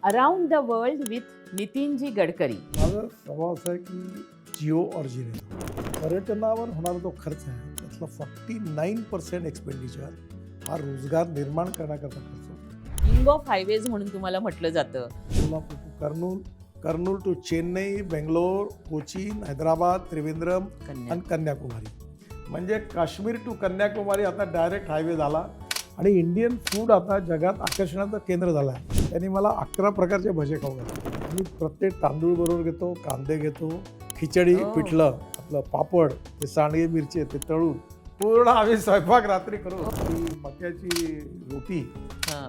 Around the world with Nitinji Gadkari. माझा स्वभाव असा आहे की जिओ ऑरिजिनेट पर्यटनावर होणारा जो खर्च आहे त्यातला 49% एक्सपेंडिचर हा रोजगार निर्माण करण्याकरता खर्च होतो. किंग ऑफ हायवेज म्हणून तुम्हाला म्हटलं जातं. कोल्हापूर टू कर्नूल टू चेन्नई, बेंगलोर, कोचीन, हैदराबाद, त्रिवेंद्रम आणि कन्याकुमारी. म्हणजे काश्मीर टू कन्याकुमारी आता डायरेक्ट हायवे झाला आणि इंडियन फूड आता जगात आकर्षणाचं केंद्र झालं आहे. त्यांनी मला 11 प्रकारचे भजे खाऊ घातले. मी प्रत्येक तांदूळ बरोबर घेतो, कांदे घेतो, खिचडी, पिठलं, आपलं पापड, ते सांडगे मिरची ते तळून पूर्ण आम्ही स्वयंपाक रात्री करू. मक्याची रोटी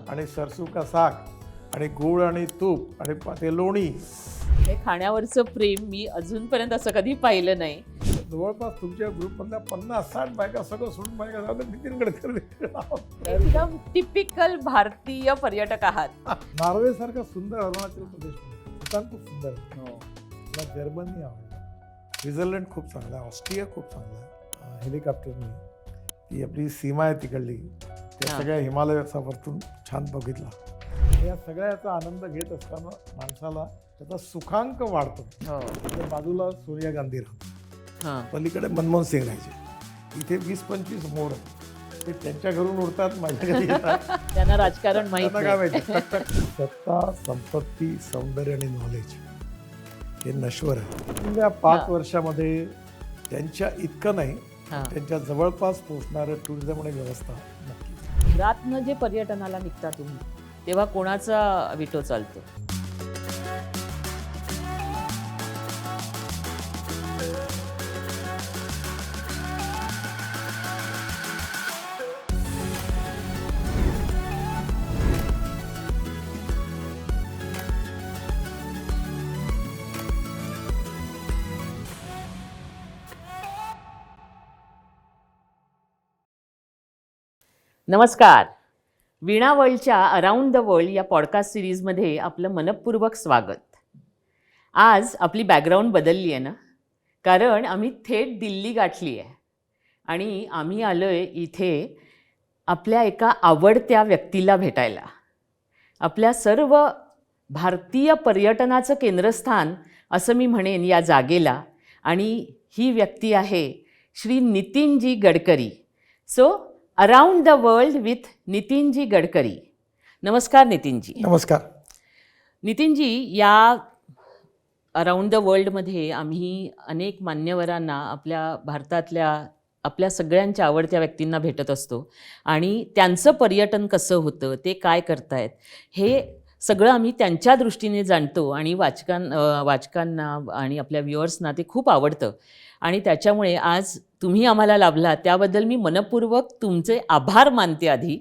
आणि सरसू का साग आणि गूळ आणि तूप आणि ते लोणी. हे खाण्यावरचं प्रेम मी अजूनपर्यंत असं कधी पाहिलं नाही. जवळपास तुमच्या ग्रुपमधल्या 50-60 बायका सगळं सोडून बायका जातात नितीन गडकरी. एकदम टिपिकल भारतीय पर्यटक आहात. नॉर्वे सारखा सुंदर अरुणाचल प्रदेश भूतान खूप सुंदर आहे. मला जर्मनी आवडलं, स्वित्झर्लंड खूप चांगला आहे, ऑस्ट्रिया खूप चांगला आहे. हेलिकॉप्टरने ती आपली सीमा आहे तिकडली त्या सगळ्या हिमालयाचा वरतून छान बघितला. या सगळ्याचा आनंद घेत असताना माणसाला त्याचा सुखांक वाढतो. त्या बाजूला सोनिया गांधी राहतात, पलीकडे मनमोहन सिंग राहायचे. इथे 20-25 मोर ते त्यांच्या घरून उडतात, माझ्या घरी येतात. त्यांना राजकारण माहिती. सत्ता, संपत्ती, सौंदर्य आणि नॉलेज हे नश्वर आहे. या 5 वर्षामध्ये त्यांच्या इतकं नाही, त्यांच्या जवळपास पोहोचणारं टुरिझम आणि व्यवस्था नक्की. गुजरातनं जे पर्यटनाला निघता तुम्ही तेव्हा कोणाचा विटो चालतो? नमस्कार. वीणा वर्ल्डच्या अराउंड द वर्ल्ड या पॉडकास्ट सिरीजमध्ये आपलं मनपूर्वक स्वागत. आज आपली बॅकग्राऊंड बदलली आहे ना, कारण आम्ही थेट दिल्ली गाठली आहे आणि आम्ही आलो आहे इथे आपल्या एका आवडत्या व्यक्तीला भेटायला. आपल्या सर्व भारतीय पर्यटनाचं केंद्रस्थान असं मी म्हणेन या जागेला, आणि ही व्यक्ती आहे Shri Nitinji Gadkari. So around the world with Nitinji Gadkari. नमस्कार नितीनजी. नमस्कार. नितीनजी, या अराउंड द वर्ल्डमध्ये आम्ही अनेक मान्यवरांना, आपल्या भारतातल्या आपल्या सगळ्यांच्या आवडत्या व्यक्तींना भेटत असतो आणि त्यांचं पर्यटन कसं होतं, ते काय करतायत, हे सगळं आम्ही त्यांच्या दृष्टीने जाणतो आणि वाचकांना आणि आपल्या व्ह्युअर्सना ते खूप आवडतं. आणि त्याच्यामुळे आज तुम्ही आम्हाला लाभला त्याबद्दल मी मनपूर्वक तुमचे आभार मानते. आधी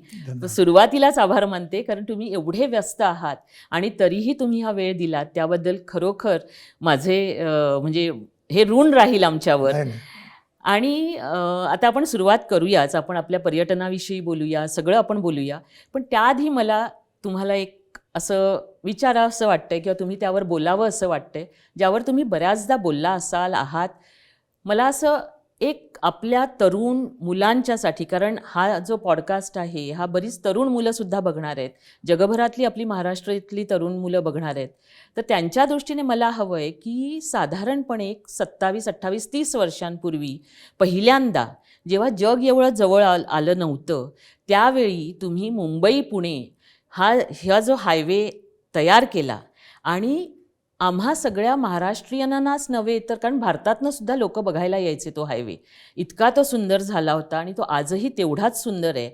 सुरुवातीलाच आभार मानते, कारण तुम्ही एवढे व्यस्त आहात आणि तरीही तुम्ही हा वेळ दिलात, त्याबद्दल खरोखर माझे म्हणजे हे ऋण राहील आमच्यावर. आणि आता आपण सुरुवात करूयाच. आपण आपल्या पर्यटनाविषयी बोलूया, सगळं आपण बोलूया. पण त्याआधी मला तुम्हाला एक असं विचारावं असं वाटतंय किंवा तुम्ही त्यावर बोलावं असं वाटतंय, ज्यावर तुम्ही बऱ्याचदा बोलला आहात. मला असं एक आपल्या तरुण मुलांच्यासाठी, कारण हा जो पॉडकास्ट आहे हा बरीच तरुण मुलंसुद्धा बघणार आहेत, जगभरातली आपली महाराष्ट्रातली तरुण मुलं बघणार आहेत, तर त्यांच्या दृष्टीने मला हवं आहे की साधारणपणे 27, 28, 30 वर्षांपूर्वी पहिल्यांदा जेव्हा जग एवढं जवळ आलं नव्हतं, त्यावेळी तुम्ही मुंबई पुणे हा जो हायवे तयार केला आणि आम्हा सगळ्या महाराष्ट्रीयनांनाच नव्हे तर, कारण भारतातनं सुद्धा लोक बघायला यायचे तो हायवे. इतका तो सुंदर झाला होता आणि तो आजही तेवढाच सुंदर आहे.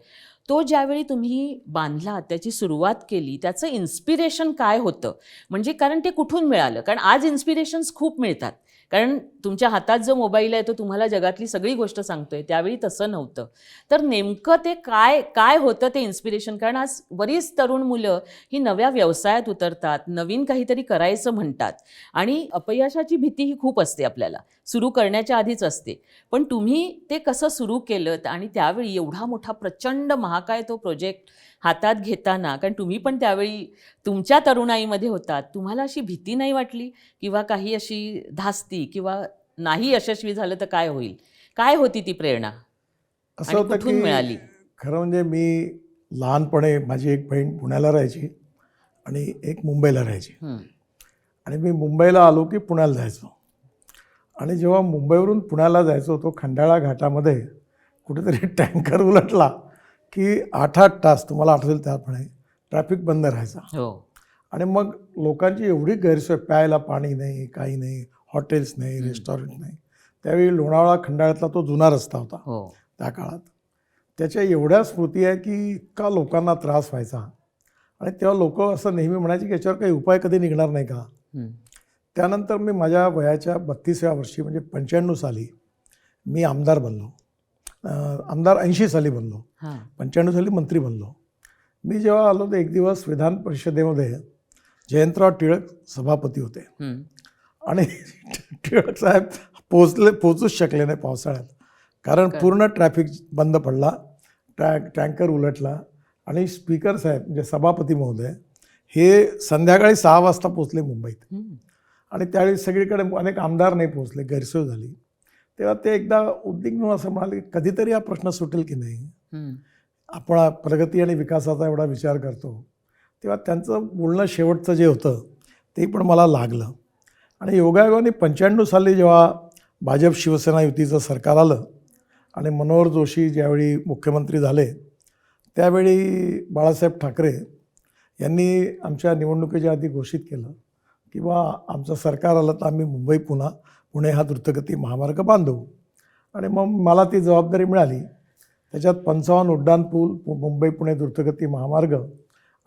तो ज्यावेळी तुम्ही बांधला, त्याची सुरुवात केली, त्याचं इन्स्पिरेशन काय होतं? म्हणजे कारण ते कुठून मिळालं? कारण आज इन्स्पिरेशन्स खूप मिळतात, कारण तुमच्या हातात जो मोबाईल आहे तो तुम्हाला जगातली सगळी गोष्ट सांगतोय. त्यावेळी तसं नव्हतं. तर नेमकं ते काय होतं ते इन्स्पिरेशन? कारण आज बरीच तरुण मुलं ही नव्या व्यवसायात उतरतात, नवीन काहीतरी करायचं म्हणतात आणि अपयशाची भीती ही खूप असते आपल्याला, सुरू करण्याच्या आधीच असते. पण तुम्ही ते कसं सुरू केलं आणि त्यावेळी एवढा मोठा प्रचंड महाकाय तो प्रोजेक्ट हातात घेताना, कारण तुम्ही पण त्यावेळी तुमच्या तरुणाईमध्ये होतात, तुम्हाला अशी भीती नाही वाटली किंवा काही अशी धास्ती किंवा नाही यशस्वी झालं तर काय होईल? काय होती ती प्रेरणा? असं होतं की मिळाली? खरं म्हणजे मी लहानपणे माझी एक बहीण पुण्याला राहायची आणि एक मुंबईला राहायची. हं. आणि मी मुंबईला आलो की पुण्याला जायचो. आणि जेव्हा मुंबईवरून पुण्याला जायचो तो खंडाळा घाटामध्ये कुठेतरी टँकर उलटला की 8-8 तास, तुम्हाला आठवेल त्याप्रमाणे ट्रॅफिक बंद राहायचा. हो. आणि मग लोकांची एवढी गैरसोय, प्यायला पाणी नाही, काही नाही, हॉटेल्स नाही, रेस्टॉरंट नाही. त्यावेळी लोणावळा खंडाळ्यातला तो जुना रस्ता होता हो. त्या काळात. त्याच्या एवढ्या स्मृती आहे की इतका लोकांना त्रास व्हायचा. आणि तेव्हा लोक असं नेहमी म्हणायचे की याच्यावर काही उपाय कधी निघणार नाही का. हं. त्यानंतर मी माझ्या वयाच्या 32व्या वर्षी म्हणजे 95 साली मी आमदार बनलो. आमदार 80 साली बनलो, हां. 95 साली मंत्री बनलो. मी जेव्हा आलो तर एक दिवस विधान परिषदेमध्ये जयंतराव टिळक सभापती होते. हं. आणि टिळक साहेब पोचूच शकले नाही पावसाळ्यात, कारण पूर्ण ट्रॅफिक बंद पडला, टँकर उलटला. आणि स्पीकर साहेब म्हणजे सभापती महोदय हे संध्याकाळी 6 वाजता पोचले मुंबईत. हं. आणि त्यावेळी सगळीकडे अनेक आमदार नाही पोचले, गैरसोय झाली. तेव्हा ते एकदा उद्विग्न असं म्हणाले की कधीतरी हा प्रश्न सुटेल की नाही. हं. आपण प्रगती आणि विकासाचा एवढा विचार करतो. तेव्हा त्यांचं बोलणं शेवटचं जे होतं ते पण मला लागलं. आणि योगायोगाने 95 साली जेव्हा भाजप शिवसेना युतीचं सरकार आलं आणि मनोहर जोशी ज्यावेळी मुख्यमंत्री झाले त्यावेळी बाळासाहेब ठाकरे यांनी आमच्या निवडणुकीच्या आधी घोषित केलं की बा आमचं सरकार आलं तर आम्ही मुंबई पुणे हा द्रुतगती महामार्ग बांधू. आणि मग मला ती जबाबदारी मिळाली. त्याच्यात 55 उड्डाण पूल, मुंबई पुणे द्रुतगती महामार्ग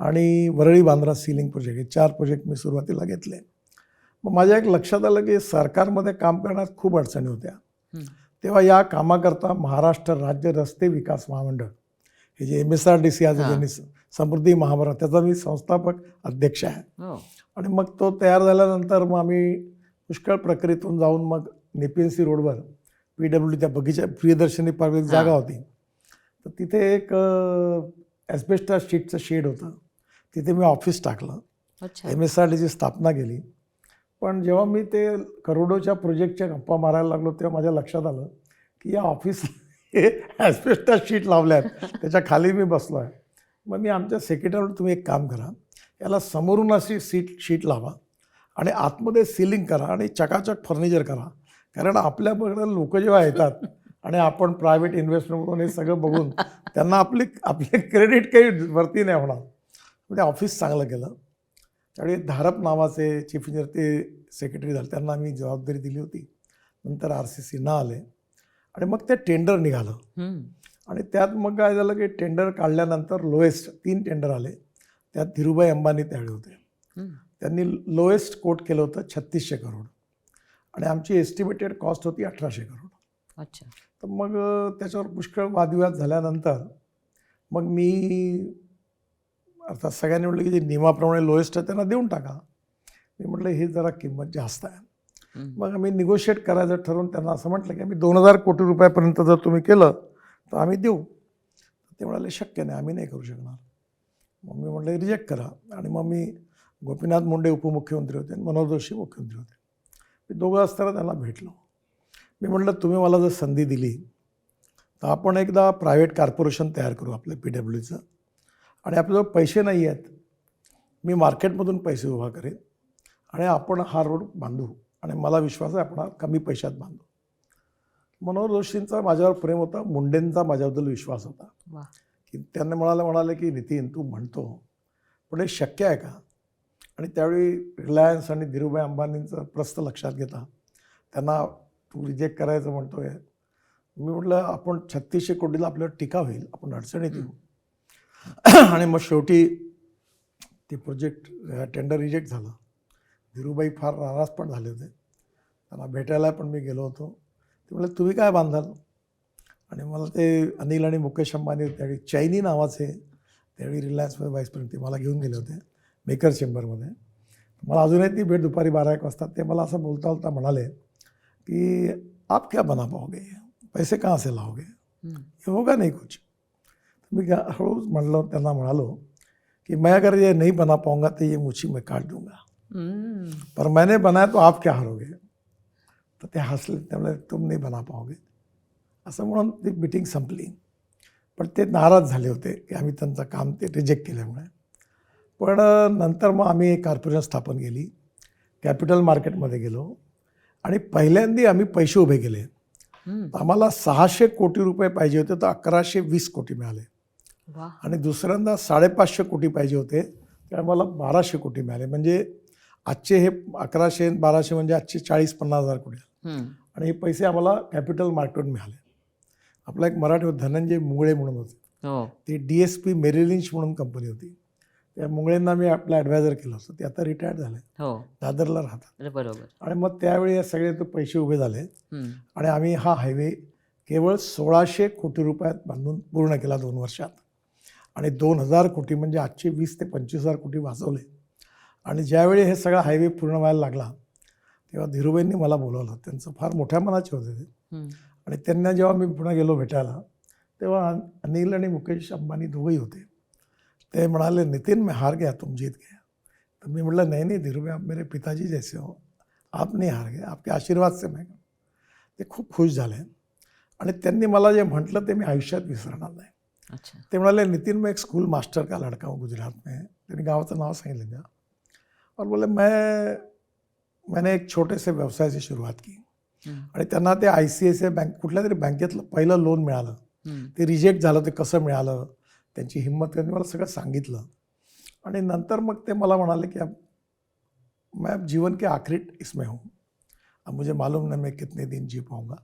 आणि वरळी बांद्रा सीलिंग प्रोजेक्ट, हे 4 प्रोजेक्ट मी सुरुवातीला घेतले. मग माझ्या एक लक्षात आलं की सरकारमध्ये काम करण्यात खूप अडचणी होत्या. तेव्हा या कामाकरता महाराष्ट्र राज्य रस्ते विकास महामंडळ, हे जे MSRDC आज ज्यांनी समृद्धी महामार्ग, त्याचा मी संस्थापक अध्यक्ष आहे. हो. आणि मग तो तयार झाल्यानंतर मग आम्ही पुष्कळ प्रक्रियेतून जाऊन मग नेपियन्सी रोडवर PW त्या बगीचा प्रियदर्शनी पार्क एक जागा होती, तर तिथे एक ॲस्बेस्टॉस शीटचं शेड होतं. तिथे मी ऑफिस टाकलं. अच्छा. MSRDची स्थापना केली. पण जेव्हा मी ते करोडोच्या प्रोजेक्टच्या गप्पा मारायला लागलो तेव्हा माझ्या लक्षात आलं की या ऑफिस हे ॲस्बेस्टॉस शीट लावल्या आहेत, त्याच्या खाली मी बसलो आहे. मग मी आमच्या सेक्रेटरीवर, तुम्ही एक काम करा, याला समोरून अशी शीट लावा आणि आतमध्ये सीलिंग करा आणि चकाचक फर्निचर करा. कारण आपल्याकडे लोक जेव्हा येतात आणि आपण प्रायव्हेट इन्व्हेस्टमेंट म्हणून हे सगळं बघून त्यांना आपले क्रेडिट काही वरती नाही होणार. म्हणजे ऑफिस चांगलं केलं. त्यावेळी धारप नावाचे चीफ इंजिनियर ते सेक्रेटरी झाले, त्यांना आम्ही जबाबदारी दिली होती. नंतर RCC आले आणि मग ते टेंडर निघालं. हं. आणि त्यात मग काय झालं की टेंडर काढल्यानंतर लोएस्ट 3 टेंडर आले. त्यात धीरूभाई अंबानी त्यावेळी होते. हं. त्यांनी लोएस्ट कोट केलं होतं 3600 करोड आणि आमची एस्टिमेटेड कॉस्ट होती 1800 करोड. अच्छा. तर मग त्याच्यावर पुष्कळ वादविवाद झाल्यानंतर मग मी अर्थात सगळ्यांनी म्हटलं की जे नियमाप्रमाणे लोएस्ट आहे त्यांना देऊन टाका. मी म्हटलं हे जरा किंमत जास्त आहे. मग आम्ही निगोशिएट करायचं ठरवून त्यांना असं म्हटलं की आम्ही 2000 कोटी रुपयापर्यंत जर तुम्ही केलं तर आम्ही देऊ. ते म्हणाले शक्य नाही, आम्ही नाही करू शकणार. मग मी म्हटलं रिजेक्ट करा. आणि मग मी गोपीनाथ मुंडे उपमुख्यमंत्री होते आणि मनोहर जोशी मुख्यमंत्री होते. मी दोघं असताना त्यांना भेटलो. मी म्हटलं तुम्ही मला जर संधी दिली तर आपण एकदा प्रायव्हेट कॉर्पोरेशन तयार करू आपलं PWचं, आणि आपल्याजवळ पैसे नाही आहेत, मी मार्केटमधून पैसे उभा करेन आणि आपण हा रोड बांधू आणि मला विश्वास आहे आपण हा कमी पैशात बांधू. मनोहर जोशींचा माझ्यावर प्रेम होता, मुंडेंचा माझ्याबद्दल विश्वास होता. वा. की त्यांनी म्हणाले की नितीन तू म्हणतो पण हे शक्य आहे का. आणि त्यावेळी रिलायन्स आणि धीरूभाई अंबानींचं प्रस्थ लक्षात घेता त्यांना तू रिजेक्ट करायचं म्हणतोय. मी म्हटलं आपण 3600 कोटीला आपल्यावर टीका होईल, आपण अडचणीत येऊ. आणि मग शेवटी ते प्रोजेक्ट टेंडर रिजेक्ट झालं. धीरूभाई फार नाराज पण झाले होते. त्यांना भेटायला पण मी गेलो होतो. ते म्हटलं तुम्ही काय बांधाल. आणि मला ते अनिल आणि मुकेश अंबानी त्यावेळी चैनी नावाचे त्यावेळी रिलायन्समध्ये व्हाईस प्रेसिडेंट मला घेऊन गेले होते मेकर चेंबरमध्ये. मला अजूनही ती भेट दुपारी 12-1 वाजता ते मला असं बोलता म्हणाले कि आप क्या बना पाओगे, पैसे कहाँ से लाओगे, ये होगा नहीं कुछ. मी हळूच म्हणलो त्यांना म्हणालो कि मैं अगर ये नहीं बना पाऊंगा तो ये मुझी मैं काट दूंगा, पर मैंने बनाया तो आप क्या हारोगे. तर ते हसले. त्यामुळे तुम नहीं बना पाओगे असं म्हणून ती मीटिंग संपली. पण ते नाराज झाले होते की आम्ही त्यांचं काम ते रिजेक्ट केल्यामुळे. पण नंतर मग आम्ही एक कॉर्पोरेशन स्थापन केली, कॅपिटल मार्केटमध्ये गेलो आणि पहिल्यांदा आम्ही पैसे उभे केले. आम्हाला 600 कोटी रुपये पाहिजे होते, तर 1120 कोटी मिळाले. वा. आणि दुसऱ्यांदा 550 कोटी पाहिजे होते, ते आम्हाला 1200 कोटी मिळाले. म्हणजे आजचे हे 1100 1200 म्हणजे आजचे 40-50 हजार कोटी. आणि हे पैसे आम्हाला कॅपिटल मार्केटून मिळाले. आपला एक मराठी होता धनंजय मुंगळे म्हणून होते, ते DSP मेरिलिंच म्हणून कंपनी होती. त्या मुंगळेंना मी आपला ॲडवायझर केलं होतं. ते आता रिटायर्ड झाले, दादरला राहतात. बरोबर. आणि मग त्यावेळी हे सगळे ते पैसे उभे झाले आणि आम्ही हा हायवे केवळ 1600 कोटी रुपयात बांधून पूर्ण केला 2 वर्षात. आणि 2000 कोटी म्हणजे आजचे 20 ते 25,000 कोटी वाचवले. आणि ज्यावेळी हे सगळा हायवे पूर्ण व्हायला लागला तेव्हा धीरूभाईंनी मला बोलावलं. त्यांचं फार मोठ्या मनाचे होते ते. आणि त्यांना जेव्हा मी पुन्हा गेलो भेटायला, तेव्हा अनिल आणि मुकेश अंबानी दोघंही होते. ते म्हणाले, नितिन मैं हार गया, तुम जीत गया. तर मी म्हटलं, नहीं नहीं धीरूभाई, आप मेरे पिताजी जैसे हो, आप नहीं हार गए, आपके आशीर्वाद से मैं. ते खूप खुश झाले. आणि त्यांनी मला जे म्हटलं ते मी आयुष्यात विसरणार नाही. ते म्हणाले, नितिन मैं एक स्कूल मास्टर का लड़का हूँ गुजरात में. त्यांनी गावाचं नाव सांगितलं त्या. और बोले मैंने एक छोटे से व्यवसाय से सुरुवात की. आणि त्यांना ते ICICI बँक कुठल्या तरी बँकेतलं पहिलं लोन मिळालं. ते रिजेक्ट झालं, ते कसं मिळालं, त्यांची हिंमत, त्यांनी मला सगळं सांगितलं. आणि नंतर मग ते मला म्हणाले की अब मैं अब जीवन के आखिरी इसमें हूँ, अब मुझे मालूम नहीं मैं कितने दिन जी पाऊँगा,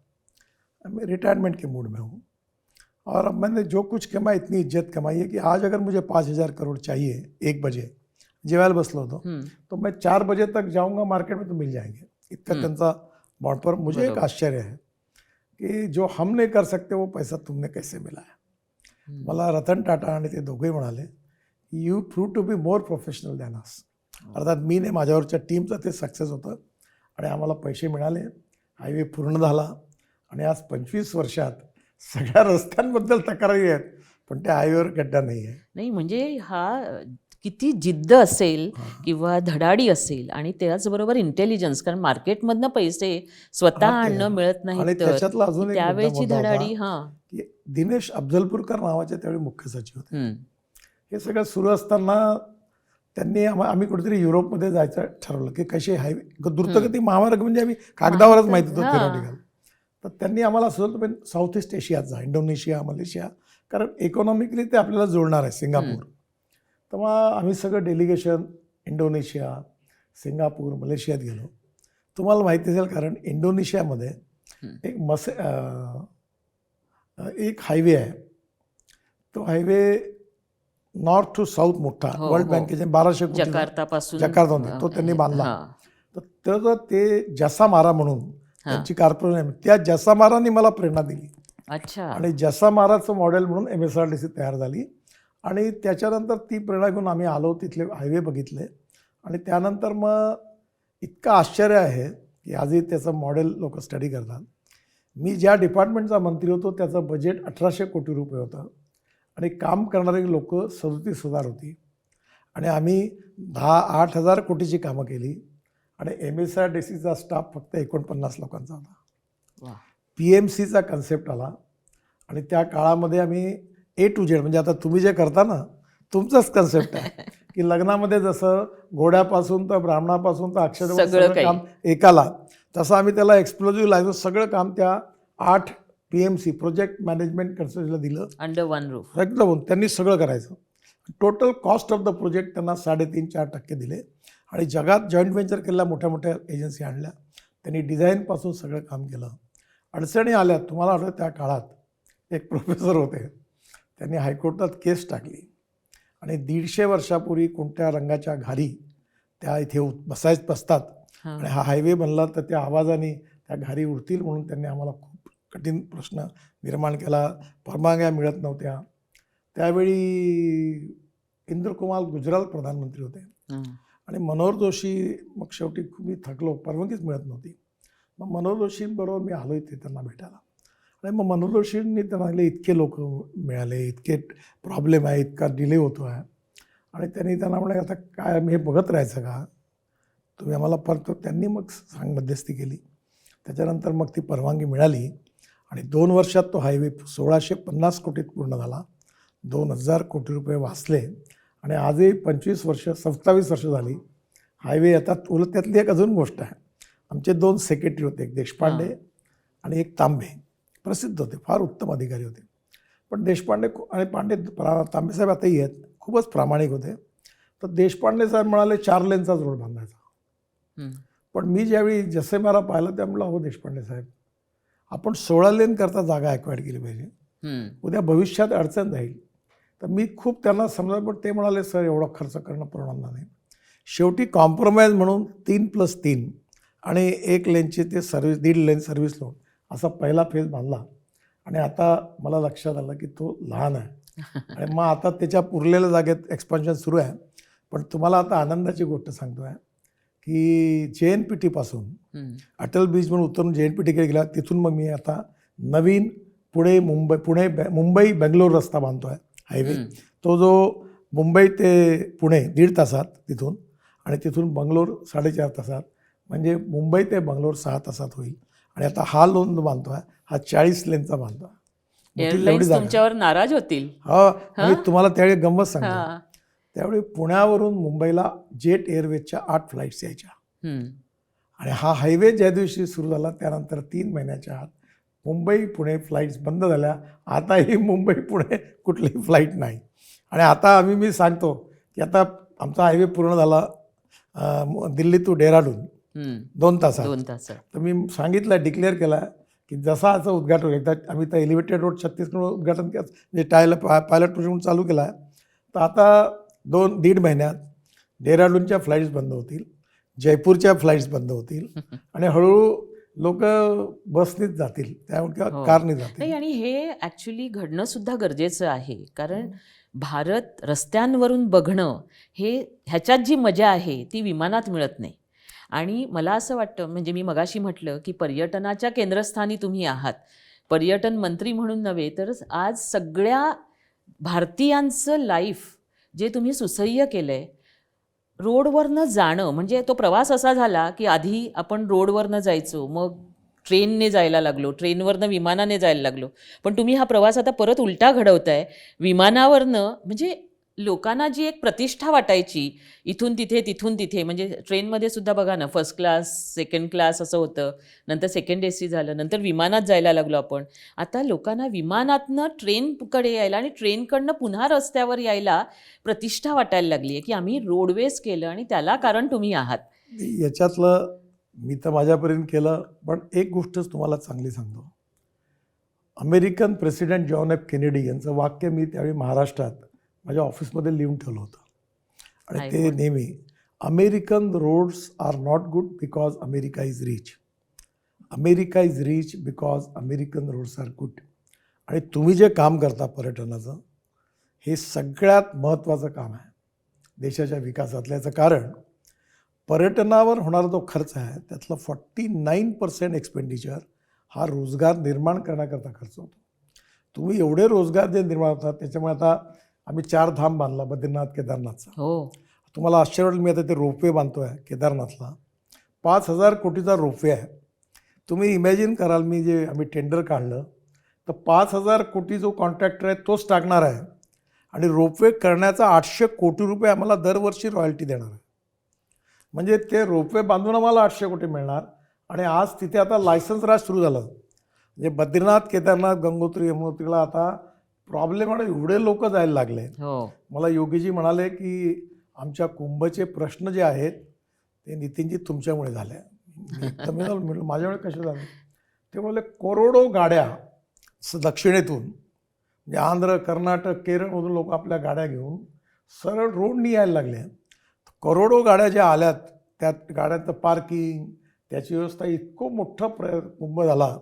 मैं रिटायरमेंट के मूड में हूँ. और अब मैंने जो कुछ कमाया, इतनी इज्जत कमाई है कि आज अगर मुझे 5,000 करोड़ चाहिए 1 बजे, जेवायला बसलो होतो, तो मैं 4 बजे तक जाऊँगा मार्केट में तो मिल जाएंगे. इतना त्यांचा बॉन्ड. पर मुझे एक आश्चर्य है कि जो हम नहीं कर सकते वो पैसा तुमने कैसे मिला है. मला रतन टाटा आणि ते दोघेही म्हणाले, you prove to be more professional than us. अर्थात मी नाही, माझ्यावरच्या टीमचं ते सक्सेस होतं आणि आम्हाला पैसे मिळाले, हायवे पूर्ण झाला. आणि आज 25 वर्षात सगळ्या रस्त्यांबद्दल तक्रारी आहेत, पण त्या हायवेवर गड्डा नाही आहे. नाही म्हणजे हा किती जिद्द असेल किंवा धडाडी असेल आणि त्याचबरोबर इंटेलिजन्स, कारण मार्केटमधनं पैसे स्वतः आणणं मिळत नाही. आणि त्याच्यातला अजून एक त्यावेळची मुद्दा होता धडाडी. की दिनेश अफजलपूरकर नावाचे त्यावेळी मुख्य सचिव होते. हे सगळं सुरू असताना त्यांनी आम्ही कुठेतरी युरोपमध्ये जायचं ठरवलं की कसे हायवे द्रुतगती महामार्ग, म्हणजे आम्ही कागदावरच माहिती होतं थिअरॉटिकल. तर त्यांनी आम्हाला सुचवलं पण साऊथ ईस्ट एशियात जा, इंडोनेशिया, मलेशिया, कारण इकॉनॉमिकली ते आपल्याला जोडणार आहे, सिंगापूर. तेव्हा आम्ही सगळं डेलिगेशन इंडोनेशिया, सिंगापूर, मलेशियात गेलो. तुम्हाला माहिती असेल, कारण इंडोनेशियामध्ये एक हायवे आहे. तो हायवे नॉर्थ टू साऊथ मोठा, वर्ल्ड बँकेचे 1200 कोटी, जकार्तापासून तो त्यांनी बांधला. तर ते जसामारा म्हणून त्यांची कॉर्पोरेशन, त्या जसामाराने मला प्रेरणा दिली. आणि जसामाराचं मॉडेल म्हणून MSRDC तयार झाली. आणि त्याच्यानंतर ती प्रेरणा घेऊन आम्ही आलो, तिथले हायवे बघितले. आणि त्यानंतर मग इतकं आश्चर्य आहे की आजही त्याचं मॉडेल लोक स्टडी करतात. मी ज्या डिपार्टमेंटचा मंत्री होतो त्याचं बजेट 1800 कोटी रुपये होतं आणि काम करणारे लोक 37,000 होती. आणि आम्ही 8,000 कोटीची कामं केली. आणि MSRDCचा स्टाफ फक्त 49 लोकांचा होता. PMCचा कन्सेप्ट आला. आणि त्या काळामध्ये आम्ही A to Z, म्हणजे आता तुम्ही जे करता ना, तुमचंच कन्सेप्ट आहे की लग्नामध्ये जसं घोड्यापासून तर ब्राह्मणापासून तर अक्षर सगळं काम एकाला, तसं आम्ही त्याला एक्सप्लोजिव्ह लायसन्स सगळं काम त्या 8 PMC प्रोजेक्ट मॅनेजमेंट कन्सल्टन्सीला दिलं, अंडर वन रूफ एकदम. त्यांनी सगळं करायचं. Total cost of the project त्यांना 3.5-4% दिले. आणि जगात जॉईंट व्हेंचर केलेल्या मोठ्या मोठ्या एजन्सी आणल्या. त्यांनी डिझाईनपासून सगळं काम केलं. अडचणी आल्या. तुम्हाला आठवतं त्या काळात एक प्रोफेसर होते, त्यांनी हायकोर्टात केस टाकली. आणि 150 वर्षापूर्वी कोणत्या रंगाच्या घारी त्या इथे बसतात, आणि हा हायवे बनला तर त्या आवाजाने त्या घारी उडतील म्हणून त्यांनी आम्हाला खूप कठीण प्रश्न निर्माण केला. परवानग्या मिळत नव्हत्या. त्यावेळी इंद्रकुमार गुजराल प्रधानमंत्री होते. आणि मनोहर जोशी, मग शेवटी खूप थकलो, परवानगीच मिळत नव्हती. मग मनोहर जोशींबरोबर मी आलो इथे त्यांना भेटायला. आणि मग मनोहर जोशींनी त्यांना सांगितले, इतके लोक मिळाले, इतके प्रॉब्लेम आहे, इतका डिले होतो आहे. आणि त्यांनी त्यांना म्हणाले, आता काय मी हे बघत राहायचं का, तुम्ही आम्हाला परत. त्यांनी मग मध्यस्थी केली. त्याच्यानंतर मग ती परवानगी मिळाली. आणि 2 वर्षात तो हायवे 1650 कोटीत पूर्ण झाला. 2000 कोटी रुपये वाचले. आणि आजही 25 वर्ष 27 वर्ष झाली हायवे येतात. उलट त्यातली एक अजून गोष्ट आहे, आमचे 2 सेक्रेटरी होते, एक देशपांडे आणि एक तांबे. प्रसिद्ध होते, फार उत्तम अधिकारी होते. पण देशपांडे आणि तांबेसाहेब आताही आहेत, खूपच प्रामाणिक होते. तर देशपांडे साहेब म्हणाले 4 लेनचाच रोड बांधायचा. पण मी ज्यावेळी जसे मला पाहिलं त्या म्हटलं, हो देशपांडे साहेब, आपण 16 लेन करता जागा ॲक्वायर्ड केली पाहिजे, उद्या भविष्यात अडचण राहील. तर मी खूप त्यांना समजा, पण ते म्हणाले सर एवढा खर्च करणं परवडणार नाही. शेवटी कॉम्प्रोमाइज म्हणून 3+3 आणि 1 लेनची ते सर्व्हिस, 1.5 लेन सर्व्हिस रोड असा पहिला फेज बांधला. आणि आता मला लक्षात आलं की तो लहान आहे आणि मग आता त्याच्या उरलेल्या जागेत एक्सपान्शन सुरू आहे. पण तुम्हाला आता आनंदाची गोष्ट सांगतो आहे की JNPT-पासून अटल ब्रिज म्हणून उतरून JNPT-कडे गेला. तिथून मग मी आता नवीन मुंबई बेंगलोर रस्ता बांधतो आहे, हायवे. तो जो मुंबई ते पुणे 1.5 तासात तिथून, आणि तिथून बंगलोर 4.5 तासात, म्हणजे मुंबई ते बंगलोर 6 तासात होईल. आणि आता हा लोन बांधतो आहे, हा 40 लेनचा बांधतो आहे. एअरलाईन्स तुमच्यावर नाराज होतील. हा, मी तुम्हाला त्यावेळी गंमत सांगतो. त्यावेळी पुण्यावरून मुंबईला जेट एअरवेजच्या 8 फ्लाईट्स यायच्या. आणि हा हायवे ज्या दिवशी सुरू झाला त्यानंतर 3 महिन्याच्या आत मुंबई पुणे फ्लाईट्स बंद झाल्या. आताही मुंबई पुणे कुठलीही फ्लाईट नाही. आणि आता मी सांगतो की आता आमचा हायवे पूर्ण झाला दिल्ली टू डेहराडून 2 तासात. तर मी सांगितलं, डिक्लेअर केला की जसा असं उद्घाटन एकदा आम्ही तर एलिव्हेटेड रोड छत्तीसगड उद्घाटन केलं, म्हणजे पायलट प्रोजेक्ट चालू केला आहे. तर आता 2-1.5 महिन्यात डेहराडूनच्या फ्लाईट्स बंद होतील, जयपूरच्या फ्लाईट्स बंद होतील आणि हळूहळू लोक बसनीच जातील, त्यामुळे कारने जातील. नाही, आणि हे ॲक्च्युली घडणं सुद्धा गरजेचं आहे. कारण भारत रस्त्यांवरून बघणं हे, ह्याच्यात जी मजा आहे ती विमानात मिळत नाही. आणि मला असं वाटतं, म्हणजे मी मगाशी म्हटलं की पर्यटनाच्या केंद्रस्थानी तुम्ही आहात, पर्यटन मंत्री म्हणून नव्हे तर आज सगळ्या भारतीयांचं लाईफ जे तुम्ही सुसह्य केलं आहे. रोडवरनं जाणं म्हणजे तो प्रवास असा झाला की आधी आपण रोडवरनं जायचो, मग ट्रेनने जायला लागलो, ट्रेनवरनं विमानाने जायला लागलो. पण तुम्ही हा प्रवास आता परत उलटा घडवताय, विमानावरनं. म्हणजे लोकांना जी एक प्रतिष्ठा वाटायची इथून तिथे तिथून तिथे, म्हणजे ट्रेनमध्ये सुद्धा बघा ना, फर्स्ट क्लास, सेकंड क्लास असं होतं, नंतर सेकंड AC झालं, नंतर विमानात जायला लागलो आपण. आता लोकांना विमानातनं ट्रेनकडे यायला आणि ट्रेनकडनं पुन्हा रस्त्यावर यायला प्रतिष्ठा वाटायला लागली आहे की आम्ही रोडवेज केलं, आणि त्याला कारण तुम्ही आहात. याच्यातलं मी तर माझ्यापर्यंत केलं, पण एक गोष्टच तुम्हाला चांगली सांगतो. American president John F. Kennedy यांचं वाक्य मी त्यावेळी महाराष्ट्रात माझ्या ऑफिसमध्ये लिहून ठेवलं होतं. आणि ते नेहमी, American roads are not good because America is rich, America is rich because American roads are good. आणि तुम्ही जे काम करता पर्यटनाचं, हे सगळ्यात महत्त्वाचं काम आहे देशाच्या विकासातलं. याचं कारण पर्यटनावर होणारा जो खर्च आहे त्यातला 49% एक्सपेंडिचर हा रोजगार निर्माण करण्याकरता खर्च होतो. तुम्ही एवढे रोजगार जे निर्माण होतात, त्याच्यामुळे आता आम्ही 4 धाम बांधला, बद्रीनाथ केदारनाथचा. हो, तुम्हाला आश्चर्य वाटेल, मी आता ते रोपवे बांधतो आहे केदारनाथला. 5,000 कोटीचा रोपवे आहे. तुम्ही इमॅजिन कराल, आम्ही टेंडर काढलं तर 5,000 कोटी जो कॉन्ट्रॅक्टर आहे तोच टाकणार आहे, आणि रोपवे करण्याचा 800 कोटी रुपये आम्हाला दरवर्षी रॉयल्टी देणार आहे. म्हणजे ते रोपवे बांधून आम्हाला 800 कोटी मिळणार. आणि आज तिथे आता लायसन्स राज सुरू झालं. म्हणजे बद्रीनाथ केदारनाथ गंगोत्री यमुनोत्रीला आता प्रॉब्लेम आहे, एवढे लोक जायला लागले. मला योगीजी म्हणाले की आमच्या कुंभचे प्रश्न जे आहेत ते नितीनजी तुमच्यामुळे झाले. तर मी म्हटलं माझ्यामुळे कसे झाले? ते म्हणाले करोडो गाड्या दक्षिणेतून, म्हणजे आंध्र, कर्नाटक, केरळमधून लोक आपल्या गाड्या घेऊन सरळ रोडनी यायला लागले. करोडो गाड्या ज्या आल्यात, त्या गाड्यांचं पार्किंग, त्याची व्यवस्था, इतकं मोठं कुंभ झाला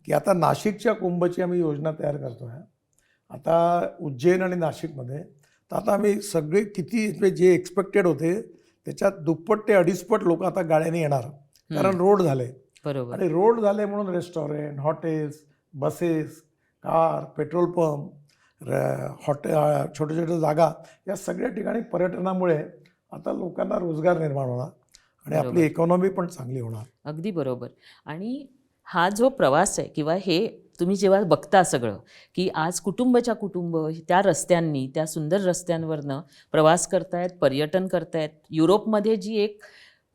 की आता नाशिकच्या कुंभची आम्ही योजना तयार करतो आहे. आता उज्जैन आणि नाशिकमध्ये, तर आता आम्ही सगळे किती जे एक्सपेक्टेड होते त्याच्यात दुप्पट ते 2.5 लोक आता गाड्याने येणार, कारण रोड झाले. बरोबर. आणि रोड झाले म्हणून restaurant, hotels, buses, car, petrol pump, छोट्या छोट्या जागा, या सगळ्या ठिकाणी पर्यटनामुळे आता लोकांना रोजगार निर्माण होणार आणि आपली इकॉनॉमी पण चांगली होणार. अगदी बरोबर. आणि हा जो प्रवास आहे किंवा हे तुम्ही जेव्हा बघता सगळं की आज कुटुंबच्या कुटुंब त्या रस्त्यांनी त्या सुंदर रस्त्यांवरनं प्रवास करतायत, पर्यटन करतायत. युरोपमध्ये जी एक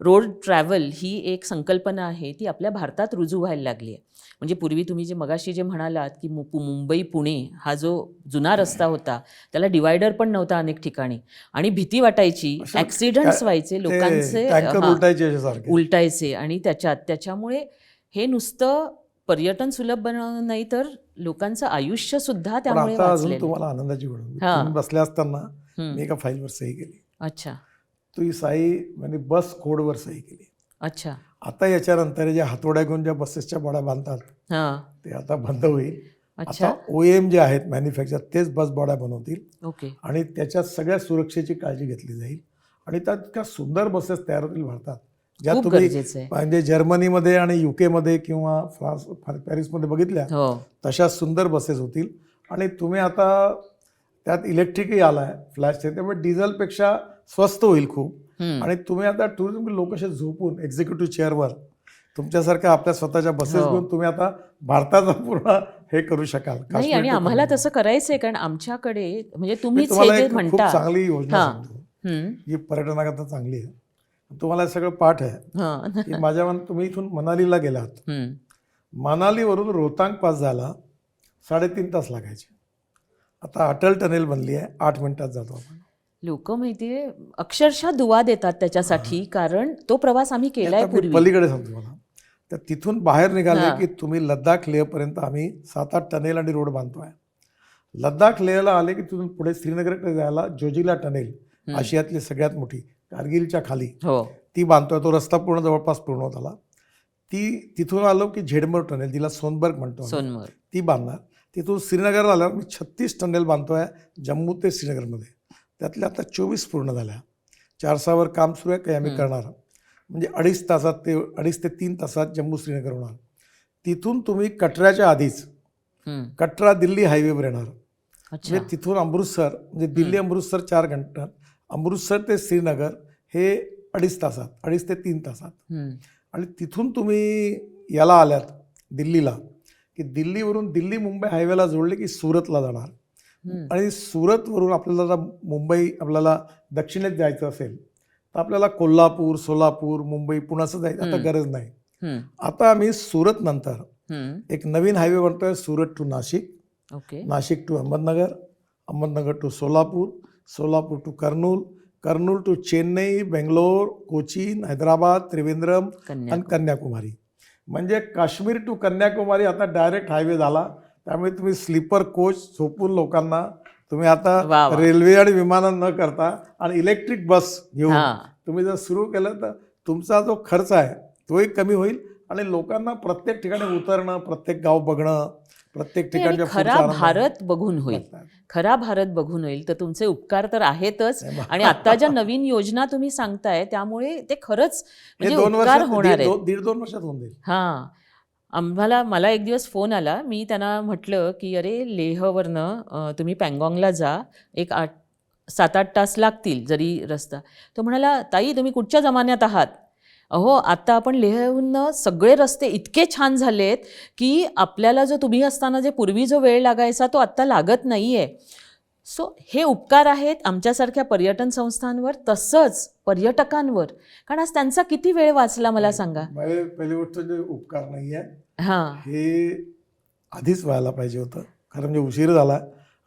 रोड ट्रॅव्हल ही एक संकल्पना आहे ती आपल्या भारतात रुजू व्हायला लागली आहे. म्हणजे पूर्वी तुम्ही जे मगाशी जे म्हणालात की मुंबई पुणे हा जो जुना रस्ता होता त्याला डिवायडर पण नव्हता अनेक ठिकाणी आणि भीती वाटायची, असं ॲक्सिडेंट्स व्हायचे, लोकांचे टँकर हां, उलटायचे अशासारखे. उलटायचे आणि त्याच्यामुळे हे नुसतं पर्यटन सुलभ बनवणं नाही तर लोकांचं आयुष्यसुद्धा पण त्यामुळे आता अजून वाचलेलं. तुम्हाला आनंदाची गोष्ट, हां. तुम्ही बसल्या असताना हं. मी एका फाईलवर सही केली. अच्छा तो ही सही म्हणजे बस कोडवर सही केली. अच्छा आता याच्यानंतर जे हातोड्या घेऊन ज्या बसेसच्या बॉड्या बांधतात हां ते आता बंद होईल. अच्छा आता OEM जे आहेत मॅन्युफॅक्चर तेच बस बॉड्या बनवतील ओके आणि त्याच्यात सगळ्या सुरक्षेची काळजी घेतली जाईल आणि त्यात इतक्या सुंदर बसेस तयार होतील भारतात, ज्या खूप तुम्ही गरजेचं आहे. म्हणजे जर्मनीमध्ये आणि UK मध्ये किंवा पॅरिसमध्ये बघितल्या हो तशा सुंदर बसेस होतील. आणि तुम्ही आता त्यात इलेक्ट्रिकही आला आहे फ्लॅशचे, त्यामुळे डिझेलपेक्षा स्वस्त होईल खूप. हं. आणि तुम्ही आता टुरिझम लोक असे झोपून एक्झिक्युटिव्ह चेअरवर तुमच्यासारख्या आपल्या स्वतःच्या बसेस हो. घेऊन तुम्ही आता भारताचा पूर्ण हे करू शकाल. नाही काश्मीर आणि to आम्हाला कन्याकुमारी. तसं करायचंय कारण आमच्याकडे म्हणजे मी तुम्हीच हे तुम्हाला जे एक खूप म्हणता चांगली योजना हां. सांगतो हं. जी पर्यटनाकरता चांगली आहे. तुम्हाला हे सगळं पाठ आहे हां. की माझ्या तुम्ही इथून मनालीला गेलात, हं. मनालीवरून रोहतांग पास जायला 3.5 तास लागायचे. आता अटल टनेल बनली आहे, 8 मिनिटात जातो आपण. लोक माहितीये अक्षरशः दुवा देतात त्याच्यासाठी कारण तो प्रवास आम्ही केलाय आता मी पूर्वी. पलीकडे सांगतो तुम्हाला, तर तिथून बाहेर निघाले हां. की तुम्ही लद्दाख लेहपर्यंत आम्ही 7-8 टनेल आणि रोड बांधतोय. लद्दाख लेहला आले की तिथून पुढे श्रीनगरकडे जायला जोजिला टनेल, आशियातली सगळ्यात मोठी कारगिलच्या खाली, हो ती बांधतोय. तो रस्ता पूर्ण जवळपास पूर्ण होत आला. तिथून आलो की झेडमर टनेल, जिला सोनबर्ग म्हणतो आम्ही, सोनमर ती बांधणार. तिथून श्रीनगरला आल्यावर मी 36 टनेल बांधतोय जम्मू ते श्रीनगरमध्ये. त्यातल्या आता 24 पूर्ण झाल्या. 400वर काम सुरू आहे, काही आम्ही करणार. म्हणजे 2.5 ते 3 तासात जम्मू श्रीनगर होणार. तिथून तुम्ही कटऱ्याच्या आधीच हं. कटरा दिल्ली हायवेवर येणार. अच्छा म्हणजे तिथून अमृतसर, म्हणजे दिल्ली अमृतसर 4 घंटा, अमृतसर ते श्रीनगर हे 2.5 ते 3 तासात. हं. आणि तिथून तुम्ही याला आल्यात दिल्लीला की दिल्लीवरून दिल्ली मुंबई हायवेला जोडले की सुरतला जाणार. हं. आणि सुरतवरून आपल्याला जर मुंबई आपल्याला दक्षिणेत जायचं असेल तर आपल्याला कोल्हापूर, सोलापूर, मुंबई, पुण्याचं जायचं आता गरज नाही. हं. आता आम्ही सुरत नंतर हं. एक नवीन हायवे बनतोय, Surat to Nashik, okay Nashik to Ahmednagar, Ahmednagar to Solapur, Solapur to Kurnool, Kurnool to Chennai, Bangalore, Cochin, Hyderabad, Trivandrum आणि कन्या कन्याकुमारी. म्हणजे काश्मीर टू कन्याकुमारी आता डायरेक्ट हायवे झाला. त्यामुळे तुम्ही स्लीपर कोच झोपून लोकांना तुम्ही आता वा वा. रेल्वे आणि विमानं न करता आणि इलेक्ट्रिक बस घेऊन हां तुम्ही जर सुरू केलं तर तुमचा जो खर्च आहे तोही कमी होईल आणि लोकांना प्रत्येक ठिकाणी उतरणं, प्रत्येक गाव बघणं, प्रत्येक नाही, आणि ठिकाणच्या खरा foodचा आनंद भारत बघून होईल. घेता. खरा भारत बघून होईल तर तुमचे उपकार तर आहेतच नाही, मग- आणि आता ज्या नवीन योजना तुम्ही सांगताय त्यामुळे ते खरंच हे म्हणजे 2 उपकार वर्षात, होणार आहेत. 1.5-2 वर्षात होऊन जाईल. हां मला एक दिवस फोन आला. मी त्यांना म्हटलं की अरे लेहवरनं तुम्ही पँगॉंगला जा, एक 7-8 तास लागतील जरी रस्ता. तो म्हणाला ताई तुम्ही कुठच्या जमान्यात आहात? अहो आता आपण लेहहून सगळे रस्ते इतके छान झालेत की आपल्याला जो तुम्ही असताना जे पूर्वी जो वेळ लागायचा तो आत्ता लागत नाही आहे. सो हे उपकार आहेत आमच्यासारख्या पर्यटन संस्थांवर तसंच पर्यटकांवर कारण आज त्यांचा किती वेळ वाचला मला सांगा. पहिली गोष्ट जे उपकार नाही आहे हां हे आधीच व्हायला पाहिजे होतं, खरं म्हणजे उशीर झाला.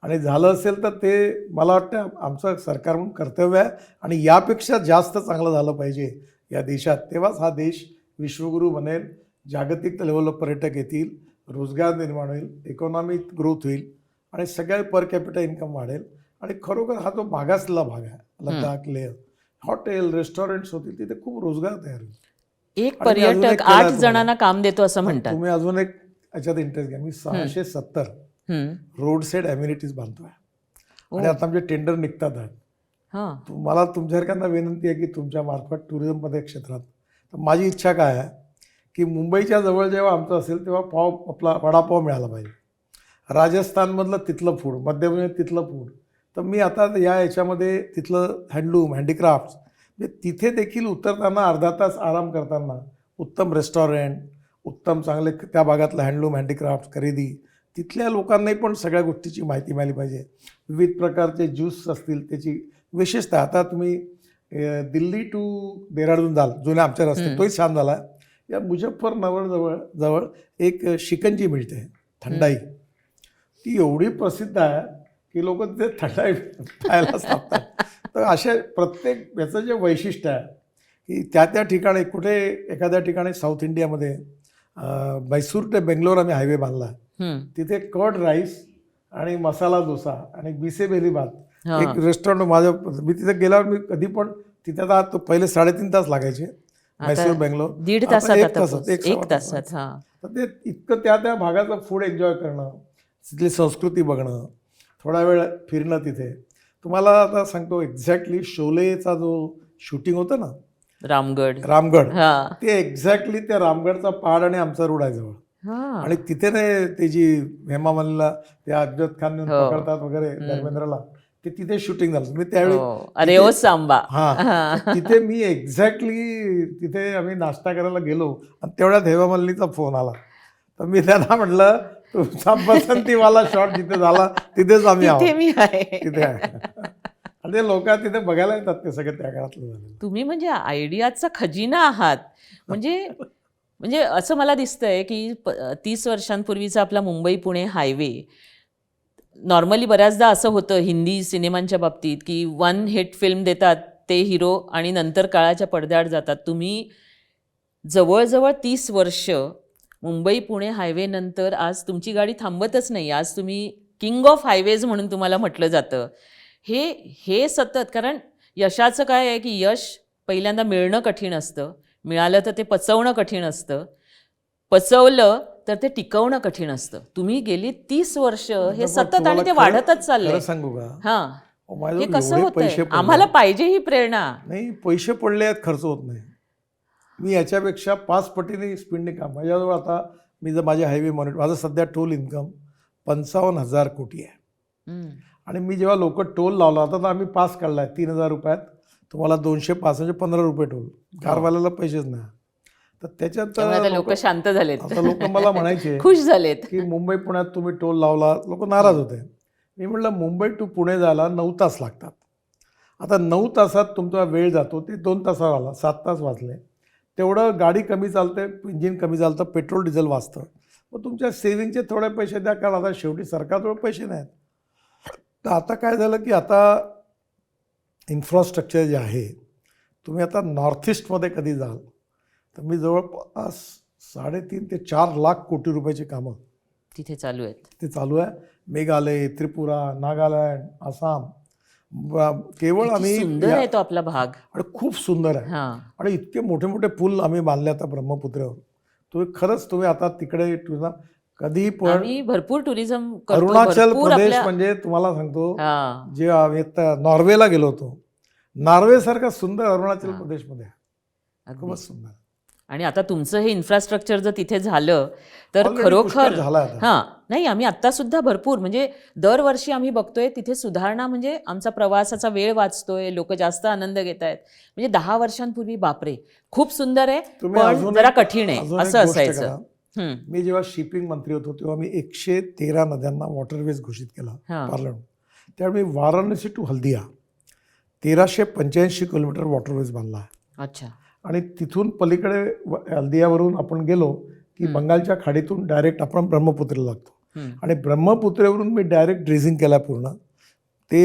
आणि झालं असेल तर ते मला वाटतं आमचं सरकार म्हणून कर्तव्य आहे आणि यापेक्षा जास्त चांगलं झालं पाहिजे या देशात. तेव्हाच हा देश विश्वगुरू बनेल, जागतिक लेवलला पर्यटक येतील, रोजगार निर्माण होईल, इकॉनॉमिक ग्रोथ होईल आणि सगळ्या पर कॅपिटल इन्कम वाढेल. आणि खरोखर हा जो मागासलेला भाग आहे लडाख, लेह, हॉटेल, रेस्टॉरंट्स होतील, तिथे खूप रोजगार तयार होईल. एक आणि मी अजून पर्यटक एक केलं 8 आहे जणांना काम देतो असं म्हणतात. तुम्ही अजून एक याच्यात इंटरेस्ट घ्या. मी 670 हं. रोड साईड ॲम्युनिटीज बांधतोय ओ. आणि आता आमचे टेंडर निघतात आहेत. हां तुम्हाला तुमच्यासारख्यांना विनंती आहे की तुमच्या मार्फत टुरिझममध्ये क्षेत्रात तर माझी इच्छा काय आहे की मुंबईच्या जवळ जेव्हा आमचं असेल तेव्हा आपला वडापाव मिळाला पाहिजे. राजस्थानमधलं तिथलं फूड, मध्य प्रदेश तिथलं फूड. तर मी आता या याच्यामध्ये तिथलं हँडलूम, हँडीक्राफ्ट्स म्हणजे तिथे देखील उतरताना अर्धा तास आराम करताना उत्तम रेस्टॉरंट, उत्तम चांगले त्या भागातलं हँडलूम हँडीक्राफ्ट खरेदी, तिथल्या लोकांनाही पण सगळ्या गोष्टीची माहिती मिळाली पाहिजे. विविध प्रकारचे ज्यूस असतील त्याची विशेषतः. आता तुम्ही दिल्ली टू देहराडून जाल जुन्या आमच्या रस्ते, तोही छान झाला. या मुझफ्फरनगर जवळ एक शिकंजी मिळते थंडाई, ती एवढी प्रसिद्ध आहे की लोक तिथे थंडाई खायला सांगतात. तर अशा प्रत्येक याचं जे वैशिष्ट्य आहे की त्या ठिकाणी कुठे एखाद्या ठिकाणी साऊथ इंडियामध्ये मैसूर ते बेंगलोर आम्ही हायवे बांधला, तिथे कर्ड राईस आणि मसाला डोसा आणि बिसेबेली भात एक रेस्टॉरंट माझ्या, मी तिथे गेल्यावर मी कधी पण तिथे आता पहिले 3.5 तास लागायचे मैसूर बेंगलोर, 1.5 तासात, एक तासात. तर ते इतकं त्या भागाचं फूड एन्जॉय करणं, तिथली संस्कृती बघणं, थोडा वेळ फिरणं तिथे. तुम्हाला आता सांगतो एक्झॅक्टली शोलेचा जो शूटिंग होतं ना रामगड, ते एक्झॅक्टली त्या रामगडचा पहाड आणि आमचा रोड आहे जवळ. आणि तिथे नाही ते जी हेमा मालिनीला ते अजद खान पकडतात वगैरे धर्मेंद्रला, ते तिथे शूटिंग झालं. मी त्यावेळी अरे ओ सांबा, तिथे मी एक्झॅक्टली तिथे आम्ही नाश्ता करायला गेलो आणि तेवढ्यात हेमा मालिनीचा फोन आला. तर मी त्यांना म्हटलं तुमचा पसंतीवाला शॉट जिथे झाला तिथेच आम्ही आहोत, तिथे आहे. आणि ते लोक तिथे बघायला येतात, ते सगळे त्या काळातलं झालं. तुम्ही म्हणजे आयडियाचा खजिना आहात. म्हणजे असं मला दिसतंय की 30 वर्षांपूर्वीचा आपला मुंबई पुणे हायवे, नॉर्मली बऱ्याचदा असं होतं हिंदी सिनेमांच्या बाबतीत की 1 हिट फिल्म देतात ते हिरो आणि नंतर काळाच्या पडद्याआड जातात. तुम्ही जवळजवळ 30 वर्ष मुंबई पुणे हायवे नंतर आज तुमची गाडी थांबतच नाही. आज तुम्ही किंग ऑफ हायवेज म्हणून तुम्हाला म्हटलं जातं. हे सतत, कारण यशाचं काय आहे की यश पहिल्यांदा मिळणं कठीण असतं, मिळालं तर ते पचवणं कठीण असतं, पचवलं तर ते टिकवणं कठीण असतं. तुम्ही गेली 30 वर्ष हे सतत आणि ते वाढतच चाललंय. सांगू का, हे कसं होतंय? आम्हाला पाहिजे ही प्रेरणा. नाही, पैसे पडले आहेत, खर्च होत नाही. मी याच्यापेक्षा 5 पटीने स्पीडने काम. माझ्याजवळ आता मी जर माझे हायवे मॉनिटर, माझं सध्या टोल इन्कम 55,000 कोटी आहे. आणि मी जेव्हा लोक टोल लावला होता तर आम्ही पास काढला आहे 3,000 रुपयात तुम्हाला 205 म्हणजे 15 रुपये टोल. कारवाल्याला पैसेच नाही. तर त्याच्यात लोक शांत झालेत. आता लोक मला म्हणायचे खुश झालेत की मुंबई पुण्यात तुम्ही टोल लावला, लोक नाराज होते. मी म्हटलं मुंबई टू पुणे जायला 9 तास लागतात. आता 9 तासात तुमचा वेळ जातो, ते 2 तासावर आला, 7 तास वाचले. तेवढं गाडी कमी चालते, इंजिन कमी चालतं, पेट्रोल डिझेल वाचतं. मग तुमच्या सेव्हिंगचे थोडे पैसे द्या, कारण आता शेवटी सरकारजवळ पैसे नाहीत. तर आता काय झालं की आता इन्फ्रास्ट्रक्चर जे आहे, तुम्ही आता नॉर्थ ईस्टमध्ये कधी जाल तर मी जवळपास 3.5 ते 4 लाख कोटी रुपयाची कामं तिथे चालू आहेत. ते चालू आहे. मेघालय, त्रिपुरा, नागालँड, आसाम, केवळ आम्ही सुंदर आहे तो आपला भाग आणि खूप सुंदर आहे. आणि इतके मोठे मोठे पूल आम्ही बांधले आता ब्रह्मपुत्र्यावर. तुम्ही आता तिकडे कधी पण भरपूर टुरिझम, अरुणाचल प्रदेश म्हणजे तुम्हाला सांगतो, जे आम्ही नॉर्वेला गेलो होतो, नॉर्वे सारखा सुंदर अरुणाचल प्रदेशमध्ये आहे, खूपच सुंदर. आणि आता तुमचं हे इन्फ्रास्ट्रक्चर जर तिथे झालं तर खरोखर नाही, आम्ही आत्ता सुद्धा भरपूर म्हणजे दरवर्षी आम्ही बघतोय तिथे सुधारणा. म्हणजे आमचा प्रवासाचा वेळ वाचतोय, लोक जास्त आनंद घेत आहेत. म्हणजे 10 वर्षांपूर्वी बापरे खूप सुंदर आहे पण जरा कठीण आहे असं असायचं. मी जेव्हा शिपिंग मंत्री होतो तेव्हा मी 113 नद्यांना वॉटरवेज घोषित केला पार्लमेंट. त्यावेळी Varanasi to Haldia 1385 kilometre waterways बांधला. अच्छा. आणि तिथून पलीकडे हल्दियावरून आपण गेलो की बंगालच्या खाडीतून डायरेक्ट आपण ब्रह्मपुत्रेला लागतो. आणि ब्रह्मपुत्रेवरून मी डायरेक्ट ड्रेझिंग केला पूर्ण. ते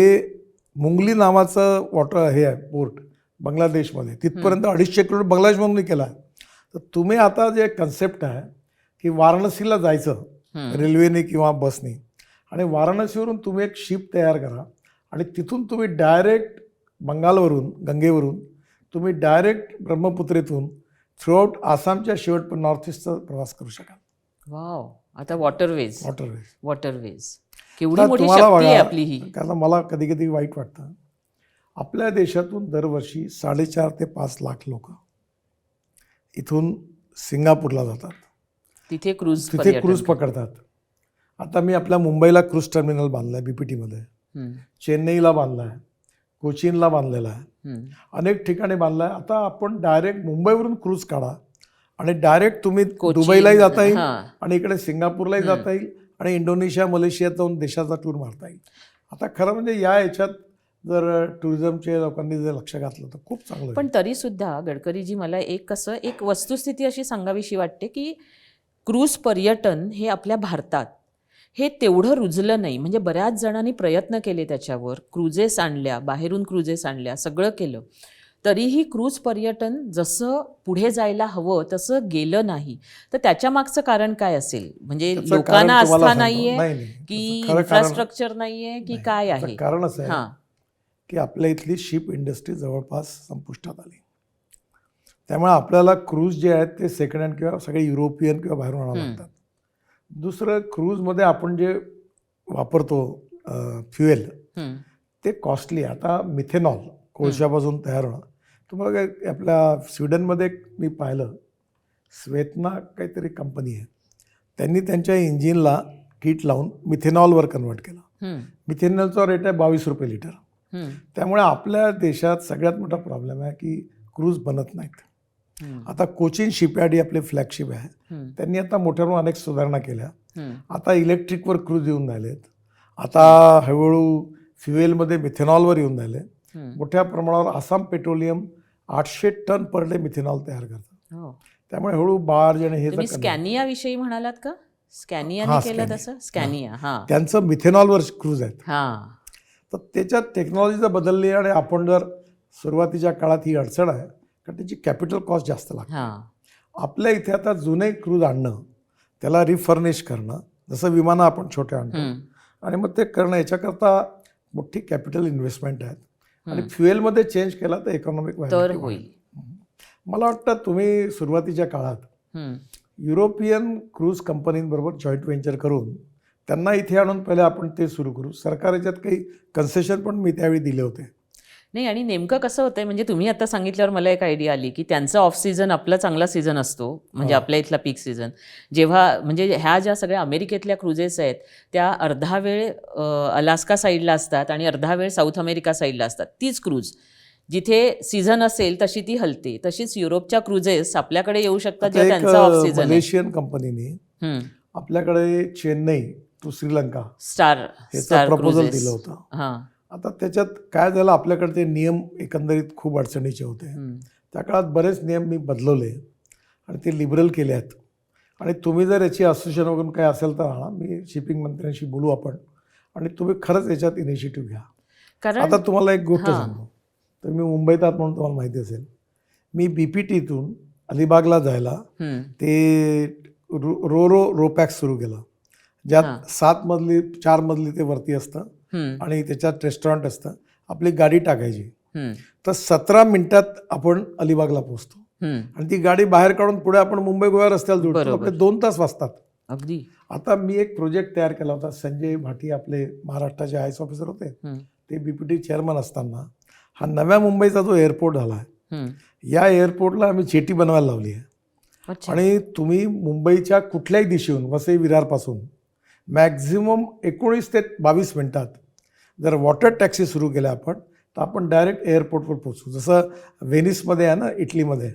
मुंगली नावाचं हे आहे पोर्ट बांगलादेशमध्ये, तिथपर्यंत 250 किलोमीटर बांगलादेशमधून केला. तर तुम्ही आता जे कन्सेप्ट आहे की वाराणसीला जायचं रेल्वेने किंवा बसने, आणि वाराणसीवरून तुम्ही एक शिप तयार करा आणि तिथून तुम्ही डायरेक्ट बंगालवरून गंगेवरून तुम्ही डायरेक्ट ब्रह्मपुत्रेतून थ्रूआउट आसामच्या शेवट नॉर्थ ईस्टचा प्रवास करू शकाल. वाव. आता वॉटरवेज केवढी मोठी शक्ती आहे आपली ही. कारण मला कधी कधी वाईट वाटतं, आपल्या देशातून दरवर्षी 4.5 ते 5 लाख लोक इथून सिंगापूरला जातात, तिथे क्रूज पकडतात. आता मी आपल्या मुंबईला क्रूज टर्मिनल बांधलं आहे BPTमध्ये, चेन्नईला बांधला आहे, कोचीनला बांधलेला आहे, अनेक ठिकाणी बांधला आहे. आता आपण डायरेक्ट मुंबईवरून क्रूज काढा आणि डायरेक्ट तुम्ही कोचीन, दुबईलाही जाता येईल हां. आणि इकडे सिंगापूरलाही जाता येईल आणि इंडोनेशिया मलेशियात जाऊन देशाचा टूर मारता येईल. आता खरं म्हणजे या याच्यात जर टुरिझमच्या लोकांनी जर लक्ष घातलं तर खूप चांगलं होईल. पण तरीसुद्धा गडकरीजी मला एक वस्तुस्थिती अशी सांगावीशी वाटते की क्रूज पर्यटन हे आपल्या भारतात हे तेवढं रुजलं नाही. म्हणजे बऱ्याच जणांनी प्रयत्न केले त्याच्यावर, क्रुजेस आणल्या, बाहेरून क्रुजेस आणल्या, सगळं केलं, तरीही क्रूज पर्यटन जसं पुढे जायला हवं तसं गेलं नाही. तर त्याच्या मागचं कारण काय असेल? म्हणजे त्याचं कारण लोकांना तुम्हाला आस्था सांगतो. नाहीये नाही, की त्याचं खरं कारण इन्फ्रास्ट्रक्चर नाहीये की नाही. काय त्याचं आहे? कारण असं आहे हां. की आपल्या इथली शिप इंडस्ट्री जवळपास संपुष्टात आली. त्यामुळे आपल्याला क्रूज जे आहेत ते सेकंड हँड किंवा सगळे युरोपियन किंवा बाहेरून आणावं लागतात. दुसरं, क्रूजमध्ये आपण जे वापरतो फ्युएल हं. ते कॉस्टली. आता मिथेनॉल कोळशापासून तयार होणं, तुम्हाला काय आपल्या स्वीडनमध्ये मी पाहिलं, स्वेतना काहीतरी कंपनी आहे, त्यांनी त्यांच्या इंजिनला किट लावून मिथेनॉलवर कन्वर्ट केलं. हं. मिथेनॉलचा रेट आहे 22 रुपये लिटर. हं. त्यामुळे आपल्या देशात सगळ्यात मोठा प्रॉब्लेम आहे की क्रूज बनत नाहीत. हं. आता कोचीन शिपयार्ड ही आपली फ्लॅगशिप आहे, हं. त्यांनी आता मोठ्यानं अनेक सुधारणा केल्या. हं. आता इलेक्ट्रिकवर क्रूज येऊन राहिलेत. आता हळूहळू फ्युएलमध्ये मिथेनॉलवर येऊन राहिले. हं. मोठ्या प्रमाणावर Assam petroleum 800 ton per day methanol तयार करतं. हो. त्यामुळे हळू बार्ज आणि हे तुम्ही जर स्कॅनिया विषयी म्हणालात का? स्कॅनियाने हां, केलं स्कॅनिया. तसं? स्कॅनिया. हां. त्यांचं मिथेनॉलवर क्रूज आहेत. हां. तर त्याच्यात टेक्नॉलॉजी जर बदलली आणि आपण जर सुरुवातीच्या काळात ही अडचण आहे कारण त्याची कॅपिटल कॉस्ट जास्त लागते. हां. आपल्या इथे आता जुने क्रूज आणणं, त्याला रिफर्निश करणं, जसं विमानं आपण छोटे आणतो हं. आणि मग ते करणं, याच्याकरता मोठी कॅपिटल इन्व्हेस्टमेंट आहेत. आणि फ्युएलमध्ये चेंज केला तर इकॉनॉमिक तर होईल. मला वाटतं तुम्ही सुरुवातीच्या काळात हं. युरोपियन क्रूज कंपनींबरोबर जॉईंट व्हेंचर करून त्यांना इथे आणून पहिले आपण ते सुरू करू. सरकार याच्यात काही कन्सेशन पण मी त्यावेळी दिले होते. नाही, आणि नेमकं कसं होतंय, म्हणजे तुम्ही आता सांगितल्यावर मला एक आयडिया आली की त्यांचा ऑफ सीझन आपला चांगला सीझन असतो, म्हणजे आपल्या इथला पीक सीझन. जेव्हा म्हणजे ह्या ज्या सगळ्या अमेरिकेतल्या क्रुजेस आहेत त्या अर्धा वेळ अलास्का साईडला असतात आणि अर्धा वेळ साऊथ अमेरिका साईडला असतात. तीच क्रूज जिथे सीझन असेल तशी ती हलते. तशीच युरोपच्या क्रुजेस आपल्याकडे येऊ शकतात आता जेव्हा एक त्यांचा ऑफ सीझन आहे. मलेशियन कंपनीने आपल्याकडे Chennai to Sri Lanka star proposal दिलं होतं. हां. आता त्याच्यात काय झालं, आपल्याकडे ते नियम एकंदरीत खूप अडचणीचे होते. त्या काळात बरेच नियम मी बदलवले आणि ते लिबरल केले आहेत. आणि तुम्ही जर याची असोसिएशन वगैरे काय असेल तर आणा, मी शिपिंग मंत्र्यांशी बोलू आपण आणि तुम्ही खरंच याच्यात इनिशिएटिव्ह घ्या. कारण आता तुम्हाला एक गोष्ट सांगतो, तर मी मुंबईत आहात म्हणून तुम्हाला माहिती असेल, मी BPTतून अलिबागला जायला ते रोपॅक्स सुरू केलं, ज्यात 7 मजली 4 मजली ते वरती असतं आणि त्याच्यात रेस्टॉरंट असतं. आपली गाडी टाकायची तर 17 मिनिटात आपण अलिबागला पोहोचतो आणि ती गाडी बाहेर काढून पुढे आपण मुंबई गोवा रस्त्याला जोडतो. आपले 2 तास वाजतात. अगदी. आता मी एक प्रोजेक्ट तयार केला होता. संजय भाटी आपले महाराष्ट्राचे IAS ऑफिसर होते, ते BPT चेअरमन असताना हा नव्या मुंबईचा जो एअरपोर्ट झाला आहे, या एअरपोर्टला आम्ही जेटी बनवायला लावली आहे. आणि तुम्ही मुंबईच्या कुठल्याही दिशेहून, वसई विरारपासून मॅक्झिमम 19 ते 22 मिनिटात जर वॉटर टॅक्सी सुरू केल्या आपण, तर आपण डायरेक्ट एअरपोर्टवर पोहोचू. जसं व्हेनिसमध्ये आहे ना, इटलीमध्ये,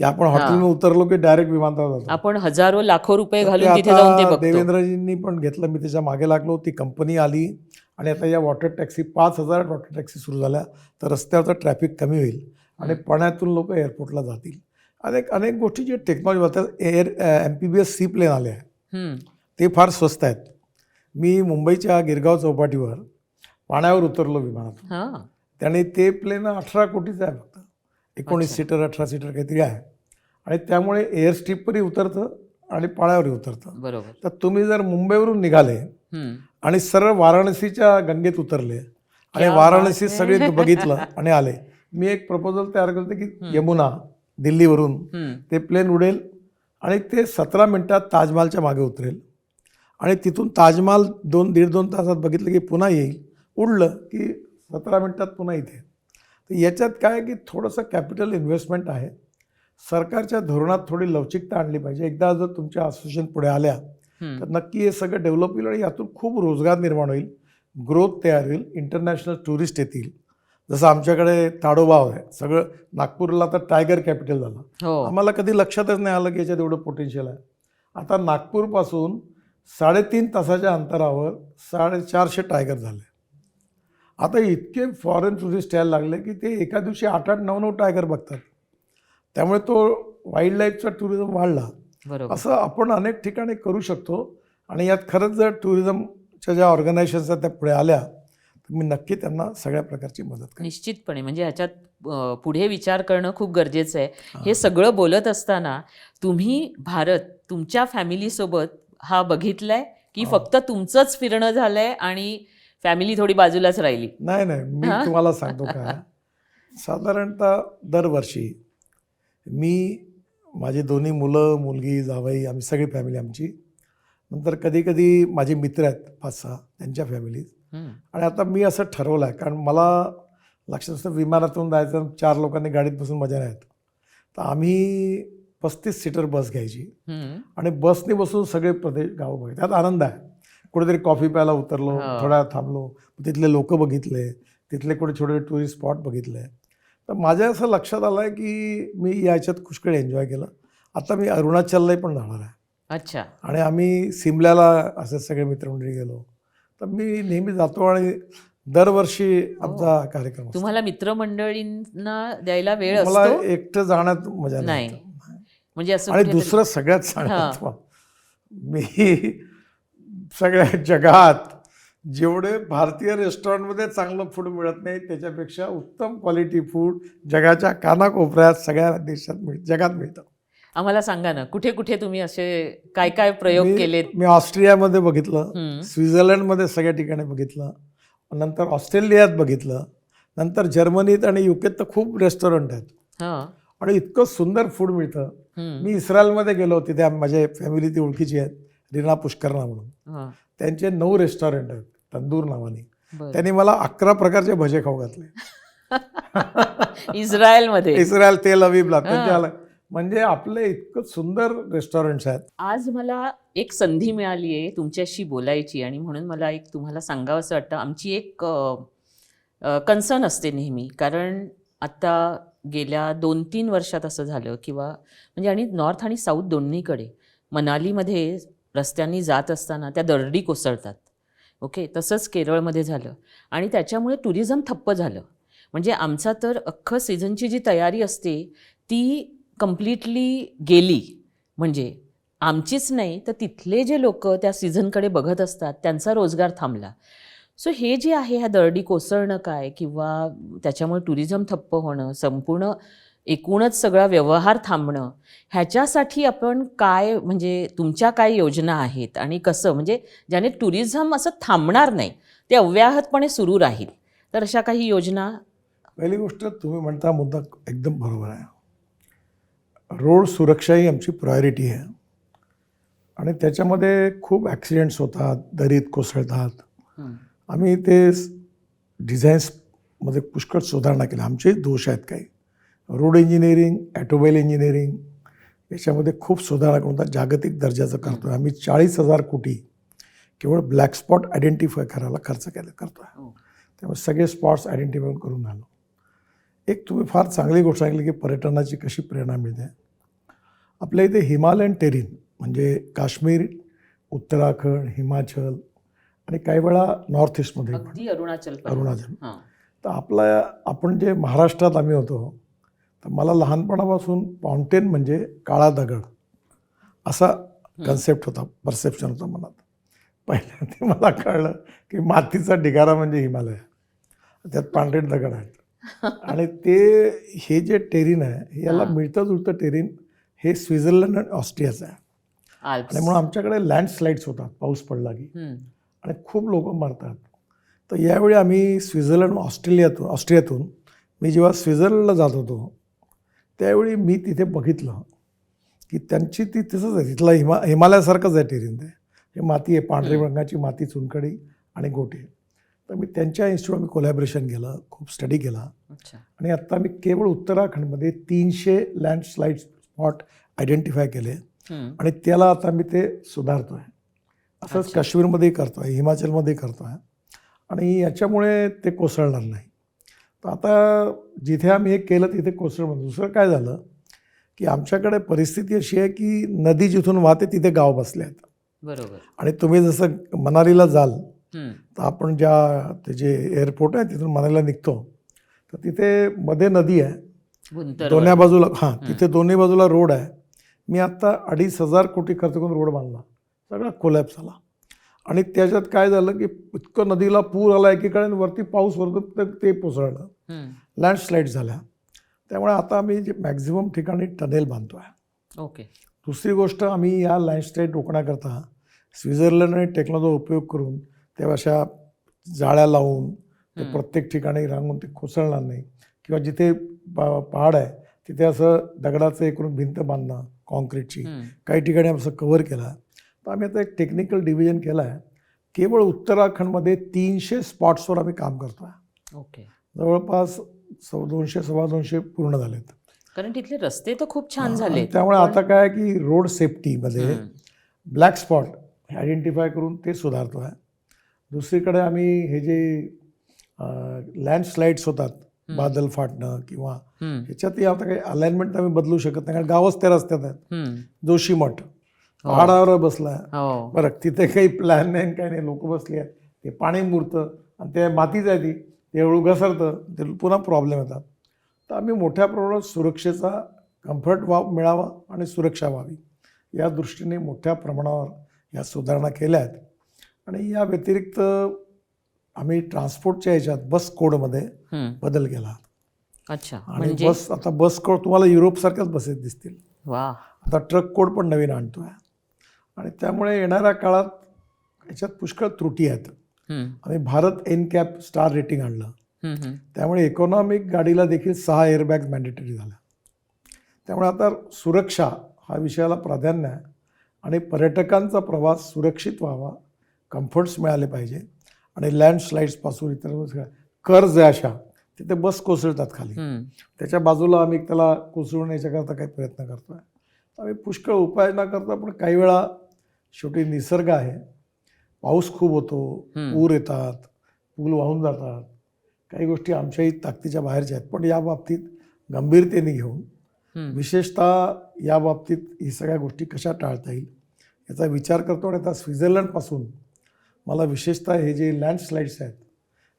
की आपण हॉटेलमध्ये उतरलो की डायरेक्ट विमानतळावर जातो. आपण हजारो लाखो रुपये घालून तिथे जाऊन ते बघतो. देवेंद्रजींनी पण घेतलं, मी त्याच्या मागे लागलो, ती कंपनी आली आणि आता या वॉटर टॅक्सी 5,000 वॉटर टॅक्सी सुरू झाल्या तर रस्त्यावरचं ट्रॅफिक कमी होईल आणि पुण्यातून लोक एअरपोर्टला जातील. अनेक गोष्टी जे टेक्नॉलॉजी होतात. MPBS सी प्लेन आले आहे, ते फार स्वस्त आहेत. मी मुंबईच्या गिरगाव चौपाटीवर पाण्यावर उतरलो विमानातून, त्याने ते प्लेन 18 कोटीचं आहे फक्त. 19 सीटर 18 सीटर काहीतरी आहे आणि त्यामुळे एअर स्ट्रीपवरही उतरतं आणि पाण्यावरही उतरतं. बरोबर. तर तुम्ही जर मुंबईवरून निघाले आणि सरळ वाराणसीच्या गंगेत उतरले आणि वाराणसीत सगळे बघितलं आणि आले, मी एक प्रपोजल तयार केलं की यमुना दिल्लीवरून ते प्लेन उडेल आणि ते 17 मिनिटात ताजमहालच्या मागे उतरेल आणि तिथून ताजमहाल 1.5-2 तासात बघितलं की पुन्हा येईल, उडलं की 17 मिनिटात पुन्हा इथे. तर याच्यात काय की थोडंसं कॅपिटल इन्व्हेस्टमेंट आहे. सरकारच्या धोरणात थोडी लवचिकता आणली पाहिजे. एकदा जर तुमच्या असोसिएशन पुढे आल्या तर नक्की हे सगळं डेव्हलप होईल आणि यातून खूप रोजगार निर्माण होईल, ग्रोथ तयार होईल, इंटरनॅशनल टुरिस्ट येतील. जसं आमच्याकडे ताडोबा आहे, सगळं नागपूरला तर टायगर कॅपिटल झालं. हो आम्हाला कधी लक्षातच नाही आलं की याच्यात एवढं पोटेन्शियल आहे. आता नागपूरपासून 3.5 तासाच्या अंतरावर 450 टायगर झाले. आता इतके फॉरेन टुरिस्ट यायला लागले की ते एका दिवशी 8-8, 9-9 टायगर बघतात. त्यामुळे तो वाईल्ड लाईफचा टुरिझम वाढला. बरोबर. असं आपण अनेक ठिकाणी करू शकतो. आणि यात खरंच जर टुरिझमच्या ज्या ऑर्गनायझेशन्स आहेत त्या पुढे आल्या तर मी नक्की त्यांना सगळ्या प्रकारची मदत करेन. निश्चितपणे म्हणजे ह्याच्यात पुढे विचार करणं खूप गरजेचं आहे. हे सगळं बोलत असताना तुम्ही भारत तुमच्या फॅमिलीसोबत हा बघितलाय की फक्त तुमचंच फिरणं झालंय आणि फॅमिली थोडी बाजूलाच राहिली? नाही नाही, मी तुम्हाला सांगतो काय, साधारणतः दरवर्षी मी, माझी दोन्ही मुलं, मुलगी, जावई, आम्ही सगळी फॅमिली आमची, नंतर कधी कधी माझे मित्र आहेत 5-6 त्यांच्या फॅमिलीज, आणि आता मी असं ठरवलं आहे, कारण मला लक्षात असतं विमानातून जायचं 4 लोकांनी गाडीत बसून मजा नाही येत, तर आम्ही 35 सीटर बस घ्यायची आणि बसने बसून सगळे प्रदेश गावं बघायचे. त्यात आनंद आहे. कुठेतरी कॉफी प्यायला उतरलो, थोड्या वेळ थांबलो, तिथले लोक बघितले, तिथले कुठे छोटे टुरिस्ट स्पॉट बघितले. तर माझ्या असं लक्षात आलं आहे की मी याच्यात पुष्कळ एन्जॉय केलं. आता मी अरुणाचललाही पण जाणार आहे. अच्छा. आणि आम्ही सिमल्याला असे सगळे मित्रमंडळी गेलो. तर मी नेहमी जातो आणि दरवर्षी आमचा कार्यक्रम असतो. तुम्हाला मित्रमंडळींना द्यायला वेळ मला असतो? एकटं जाण्यात मजा नाही. म्हणजे असं आणि कुठेतरी- दुसरं सगळ्यात सांगतो, मी सगळ्या जगात जेवढे भारतीय रेस्टॉरंटमध्ये चांगलं फूड मिळत नाही त्याच्यापेक्षा उत्तम क्वालिटी फूड जगाच्या कानाकोपऱ्यात सगळ्या देशात जगात मिळतं. आम्हाला सांगा ना, कुठे कुठे तुम्ही असे काय काय प्रयोग केलेत? मी ऑस्ट्रियामध्ये बघितलं, स्वित्झर्लंडमध्ये सगळ्या ठिकाणी बघितलं, नंतर ऑस्ट्रेलियात बघितलं, नंतर जर्मनीत आणि युकेत तर खूप रेस्टॉरंट आहेत आणि इतकं सुंदर फूड मिळतं. मी इस्रायलमध्ये गेलो, तिथे माझ्या फॅमिली ती ओळखीची आहेत, रीना पुष्करना म्हणून, त्यांचे 9 रेस्टॉरंट आहेत तंदूर नावाने. त्यांनी मला 11 प्रकारचे भजे खाऊ घातले. इस्रायलमध्ये? इस्रायल, तेल अवीबला त्यांच्या. म्हणजे आपले इतकं सुंदर रेस्टॉरंट्स आहेत. आज मला एक संधी मिळाली आहे तुमच्याशी बोलायची आणि म्हणून मला एक तुम्हाला सांगावं असं वाटतं. आमची एक कन्सर्न असते नेहमी, कारण आता गेल्या 2-3 वर्षात असं झालं किंवा म्हणजे आणि नॉर्थ आणि साऊथ दोन्हीकडे मनालीमध्ये रस्त्यांनी जात असताना त्या दरडी कोसळतात. ओके, तसंच केरळमध्ये झालं आणि त्याच्यामुळे टुरिझम ठप्प झालं. म्हणजे आमचा तर अख्खं सीझनची जी तयारी असते ती कम्प्लिटली गेली. म्हणजे आमचीच नाही तर तिथले जे लोक त्या सीझनकडे बघत असतात त्यांचा रोजगार थांबला. सो हे जे आहे, ह्या दरडी कोसळणं काय किंवा त्याच्यामुळे टुरिझम ठप्प होणं, संपूर्ण एकूणच सगळा व्यवहार थांबणं, ह्याच्यासाठी आपण काय, म्हणजे तुमच्या काय योजना आहेत आणि कसं, म्हणजे ज्याने टुरिझम असं थांबणार नाही, ते अव्याहतपणे सुरू राहील, तर अशा काही योजना? पहिली गोष्ट, तुम्ही म्हणता मुद्दा एकदम बरोबर आहे. रोड सुरक्षा ही आमची प्रायोरिटी आहे आणि त्याच्यामध्ये खूप ॲक्सिडेंट्स होतात, दरीत कोसळतात. आम्ही ते डिझाईन्समध्ये पुष्कळ सुधारणा केल्या. आमचेही दोष आहेत काही. रोड इंजिनिअरिंग, ॲटोमोबाईल इंजिनिअरिंग याच्यामध्ये खूप सुधारणा करून जागतिक दर्जाचं करतो आहे. आम्ही 40,000 कोटी केवळ ब्लॅक स्पॉट आयडेंटिफाय करायला खर्च करतो आहे. त्यामुळे सगळे स्पॉट्स आयडेंटिफाय करून आलो. एक तुम्ही फार चांगली गोष्ट सांगितली की पर्यटनाची कशी प्रेरणा मिळते. आपल्या इथे हिमालयन टेरिन म्हणजे काश्मीर, उत्तराखंड, हिमाचल आणि काही वेळा नॉर्थ ईस्टमध्ये अगदी अरुणाचल. तर आपण जे महाराष्ट्रात आम्ही होतो, तर मला लहानपणापासून माउंटेन म्हणजे काळा दगड असा कन्सेप्ट होता, परसेप्शन होतं मनात. पहिल्या ते मला कळलं की मातीचा ढिगारा म्हणजे हिमालय, त्यात पांढरे दगड आहेत. आणि ते हे जे टेरिन आहे याला मिळतं जुळतं टेरिन हे स्वित्झर्लंड आणि ऑस्ट्रियाचं आहे. आणि म्हणून आमच्याकडे लँडस्लाईड्स होतात पाऊस पडला की, आणि खूप लोक मरतात. तर यावेळी आम्ही स्वित्झर्लंड ऑस्ट्रियातून मी जेव्हा स्वित्झर्लंडला जात होतो त्यावेळी मी तिथे बघितलं की त्यांची ती तसंच आहे, तिथला हिमालयासारखंच आहे टेरिन. ते माती आहे, पांढरी रंगाची माती, चुनखडी आणि गोटे. तर मी त्यांच्या इन्स्टिट्यूट कोलॅबरेशन केलं, खूप स्टडी केला. आणि आत्ता मी केवळ उत्तराखंडमध्ये 300 लँडस्लाईड स्पॉट आयडेंटिफाय केले आणि त्याला आता मी ते सुधारतो आहे. असंच काश्मीरमध्येही करतो आहे, हिमाचलमध्येही करतो आहे आणि याच्यामुळे ते कोसळणार नाही. तर आता जिथे आम्ही हे केलं तिथे कोसळलं. दुसरं काय झालं की आमच्याकडे परिस्थिती अशी आहे की नदी जिथून वाहते तिथे गाव बसले आहेत. बरोबर. आणि तुम्ही जसं मनालीला जाल हम्म. तर आपण ज्या ते जे एअरपोर्ट आहे तिथून मनालीला निघतो तर तिथे मध्ये नदी आहे, गुंतरवड. दोन्ही बाजूला तिथे दोन्ही बाजूला रोड आहे. मी आत्ता 2,500 कोटी खर्च करून रोड बांधला, सगळा कोलॅप्स झाला. आणि त्याच्यात काय झालं की इतकं नदीला पूर आला एकीकडे आणि वरती पाऊस वरत ते कोसळलं, लँडस्लाईड झाल्या. त्यामुळे आता आम्ही जे मॅक्झिमम ठिकाणी टनेल बांधतो आहे. ओके. दुसरी गोष्ट, आम्ही या लँडस्लाईड रोखण्याकरता स्वित्झर्लंड आणि टेक्नॉलॉजीचा उपयोग करून तेव्हा अशा जाळ्या लावून ते प्रत्येक ठिकाणी रांगून ते कोसळणार नाही, किंवा जिथे पहाड आहे तिथे असं दगडाचं हे करून भिंत बांधणं कॉन्क्रीटची, काही ठिकाणी असं कव्हर केलं. तर आम्ही आता एक टेक्निकल डिव्हिजन केलं आहे. केवळ उत्तराखंडमध्ये 300 स्पॉट्सवर आम्ही काम करतो आहे. ओके. जवळपास 200-250 पूर्ण झालेत. कारण तिथले रस्ते तर खूप छान झाले. त्यामुळे आता काय की रोड सेफ्टीमध्ये ब्लॅक स्पॉट आयडेंटिफाय करून ते सुधारतो आहे. दुसरीकडे आम्ही हे जे लँडस्लाईड्स होतात, बादल फाटणं किंवा ह्याच्यात आता काही अलाइनमेंट आम्ही बदलू शकत नाही, कारण गावच त्या रस्त्यात आहेत. जोशीमठ पहाडावर बसला बरं, तिथे काही प्लॅन नाही काही नाही, लोक बसली आहेत, ते पाणी मुरतं आणि ते मातीच आहे ती, ते एवढं घसरतं, ते पुन्हा प्रॉब्लेम येतात. तर आम्ही मोठ्या प्रमाणात सुरक्षेचा कम्फर्ट मिळावा आणि सुरक्षा व्हावी या दृष्टीने मोठ्या प्रमाणावर या सुधारणा केल्या आहेत. आणि या व्यतिरिक्त आम्ही ट्रान्सपोर्टच्या ह्याच्यात बस कोडमध्ये बदल केला. अच्छा. आणि बस आता बस कोड तुम्हाला युरोपसारख्याच बसेस दिसतील. वा. आता ट्रक कोड पण नवीन आणतोय. आणि त्यामुळे येणाऱ्या काळात याच्यात पुष्कळ त्रुटी आहेत. आम्ही भारत NCAP स्टार रेटिंग आणलं, त्यामुळे इकॉनॉमिक गाडीला देखील 6 एअरबॅग्स मॅन्डेटरी झाल्या. त्यामुळे आता सुरक्षा हा विषयाला प्राधान्य आहे आणि पर्यटकांचा प्रवास सुरक्षित व्हावा, कम्फर्ट्स मिळाले पाहिजे. आणि लँडस्लाईड्सपासून इतर कर्ज अशा तिथे बस कोसळतात खाली, त्याच्या बाजूला आम्ही त्याला कोसळण्याच्याकरता काही प्रयत्न करतो आहे. आम्ही पुष्कळ उपाययोजना करतो, पण काही वेळा शेवटी निसर्ग आहे, पाऊस खूप होतो, पूर येतात, पूल वाहून जातात, काही गोष्टी आमच्याही ताकदीच्या बाहेरच्या आहेत. पण या बाबतीत गंभीरतेने घेऊन विशेषतः या बाबतीत ही सगळ्या गोष्टी कशा टाळता येईल याचा विचार करतो. आणि आता स्वित्झर्लंडपासून मला विशेषतः हे जे लँडस्लाईड्स आहेत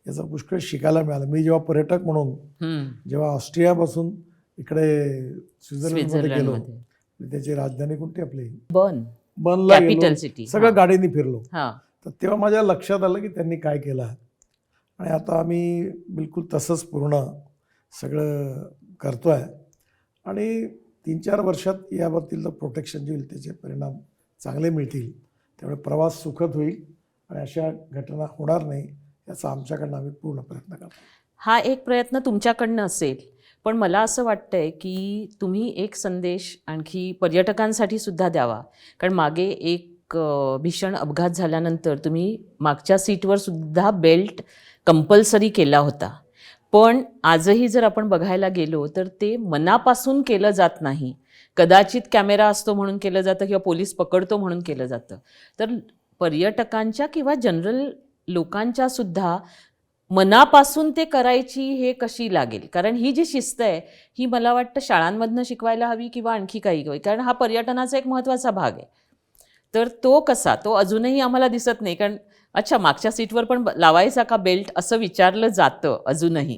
याचं पुष्कळ शिकायला मिळालं. मी जेव्हा पर्यटक म्हणून जेव्हा ऑस्ट्रियापासून इकडे स्वित्झर्लंडमध्ये गेलो, त्याची राजधानी कोणती आपली बर्नला गेलो, सगळं गाडीने फिरलो, तर तेव्हा माझ्या लक्षात आलं की त्यांनी काय केलं आहे. आणि आता आम्ही बिलकुल तसंच पूर्ण सगळं करतो आहे. आणि 3-4 वर्षात याबाबतीतलं प्रोटेक्शन जे होईल त्याचे परिणाम चांगले मिळतील. त्यामुळे प्रवास सुखद होईल आणि अशा घटना होणार नाही याचा आमच्याकडनं आम्ही पूर्ण प्रयत्न करतो. हा एक प्रयत्न तुमच्याकडनं असेल, पण मला असं वाटतंय की तुम्ही एक संदेश आणखी पर्यटकांसाठी सुद्धा द्यावा. कारण मागे एक भीषण अपघात झाल्यानंतर तुम्ही मागच्या सीटवर सुद्धा बेल्ट कंपल्सरी केला होता. पण आजही जर आपण बघायला गेलो तर ते मनापासून केलं जात नाही. कदाचित कॅमेरा असतो म्हणून केलं जातं किंवा पोलीस पकडतो म्हणून केलं जातं. तर पर्यटकांच्या किंवा जनरल लोकांच्या सुद्धा मनापासून ते करायची हे कशी लागेल. कारण ही जी शिस्त आहे ही मला वाटतं शाळांमधनं शिकवायला हवी किंवा आणखी काही, कारण हा पर्यटनाचा एक महत्त्वाचा भाग आहे. तर तो कसा, तो अजूनही आम्हाला दिसत नाही. कारण अच्छा मागच्या सीटवर पण लावायचा का बेल्ट असं विचारलं जातं अजूनही.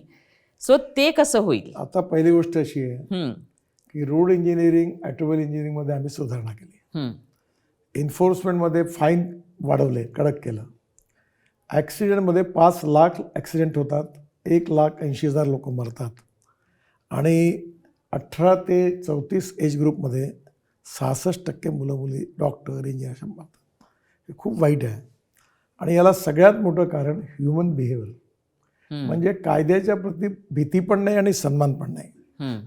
सो ते कसं होईल. आता पहिली गोष्ट अशी आहे की रोड इंजिनिअरिंग, ऑटोमोबाईल इंजिनिअरिंगमध्ये आम्ही सुधारणा केली. एन्फोर्समेंटमध्ये फाईन वाढवले, कडक केलं. ॲक्सिडेंटमध्ये 5 लाख ॲक्सिडेंट होतात, 1,80,000 लोक मरतात. आणि 18 ते 34 एज ग्रुपमध्ये 66% मुलं मुली डॉक्टर इंजिनियर अशा मरतात. हे खूप वाईट आहे. आणि याला सगळ्यात मोठं कारण ह्युमन बिहेवियर, म्हणजे कायद्याच्या प्रती भीती पण नाही आणि सन्मान पण नाही.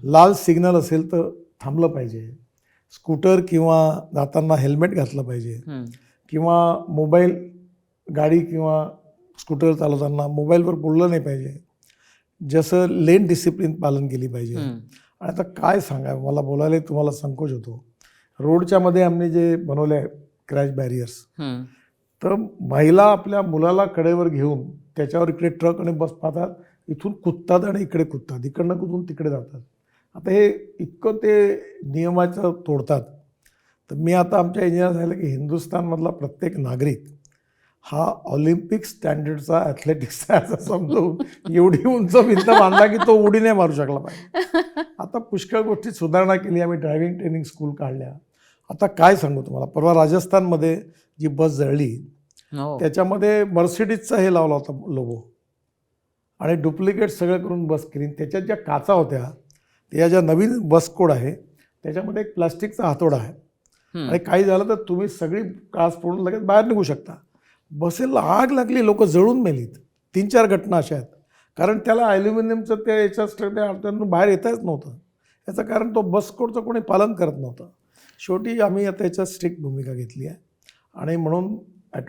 लाल सिग्नल असेल तर थांबलं पाहिजे, स्कूटर किंवा जाताना हेल्मेट घातलं पाहिजे, किंवा मोबाईल गाडी किंवा स्कूटर चालवताना मोबाईलवर बोललं नाही पाहिजे, जसं लेन डिसिप्लिन पालन केली पाहिजे. आणि आता काय सांगावं, मला बोलायला तुम्हाला संकोच होतो. रोडच्या मध्ये आम्ही जे बनवले आहे क्रॅश बॅरियर्स, तर महिला आपल्या मुलाला कडेवर घेऊन त्याच्यावर इकडे ट्रक आणि बस पाहतात, इथून कुदतात आणि इकडे कुदतात, इकडनं कुदून तिकडे जातात. आता हे इतकं ते नियमाचं तोडतात. तर मी आता आमच्या इंजिनियर सांगितलं की हिंदुस्थानमधला प्रत्येक नागरिक हा ऑलिम्पिक स्टँडर्डचा ॲथलेटिक्सचा असं समजून एवढी उंच भिंत बांधला की तो उडी नाही मारू शकला पाहिजे. आता पुष्कळ गोष्टी सुधारणा केली. आम्ही ड्रायव्हिंग ट्रेनिंग स्कूल काढल्या. आता काय सांगू तुम्हाला, परवा राजस्थानमध्ये जी बस जळली त्याच्यामध्ये मर्सिडीजचा हे लावला होता लोगो आणि डुप्लिकेट सगळं करून बस केली. त्याच्यात ज्या काचा होत्या त्या ज्या नवीन बस कोड आहे त्याच्यामध्ये एक प्लास्टिकचा हातोडा आहे आणि काही झालं तर तुम्ही सगळी काच फोडून लगेच बाहेर निघू शकता. बसेला आग लागली, लोक जळून मेलीत. 3-4 घटना अशा आहेत. कारण त्याला ॲल्युमिनियमचं ते याच्यात बाहेर येताच नव्हतं. याचं कारण तो बस कोडचं कोणी पालन करत नव्हतं. शेवटी आम्ही आता याच्यात स्ट्रिक्ट भूमिका घेतली आहे आणि म्हणून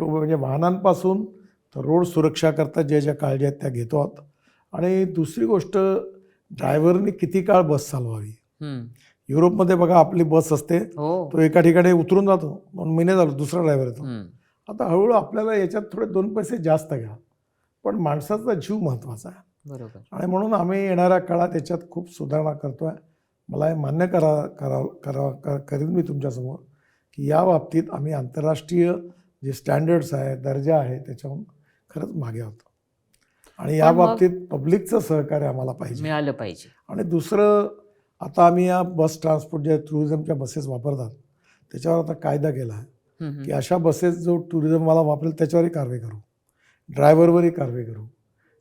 म्हणजे वाहनांपासून तर रोड सुरक्षाकरता ज्या ज्या काळजी आहेत त्या घेतो आहोत. आणि दुसरी गोष्ट, ड्रायव्हरनी किती काळ बस चालवावी. युरोपमध्ये बघा आपली बस असते, तो एका ठिकाणी उतरून जातो, 2 महिने झालो दुसरा ड्रायव्हर येतो. आता हळूहळू आपल्याला याच्यात थोडे 2 पैसे जास्त घ्या, पण माणसाचा जीव महत्त्वाचा आहे. बरोबर. आणि म्हणून आम्ही येणाऱ्या काळात याच्यात खूप सुधारणा करतो आहे. मला हे मान्य करीन मी तुमच्यासमोर की या बाबतीत आम्ही आंतरराष्ट्रीय जे स्टँडर्ड्स आहे, दर्जा आहे, त्याच्याहून खरंच मागे आहोत. आणि या बाबतीत पब्लिकचं सहकार्य आम्हाला मिळालं पाहिजे. आणि दुसरं, आता आम्ही या बस ट्रान्सपोर्ट ज्या टुरिझमच्या बसेस वापरतात त्याच्यावर आता कायदा केला आहे की अशा बसेस जो टुरिझमवाला वापरेल त्याच्यावरही कारवाई करू, ड्रायव्हरवरही कारवाई करू.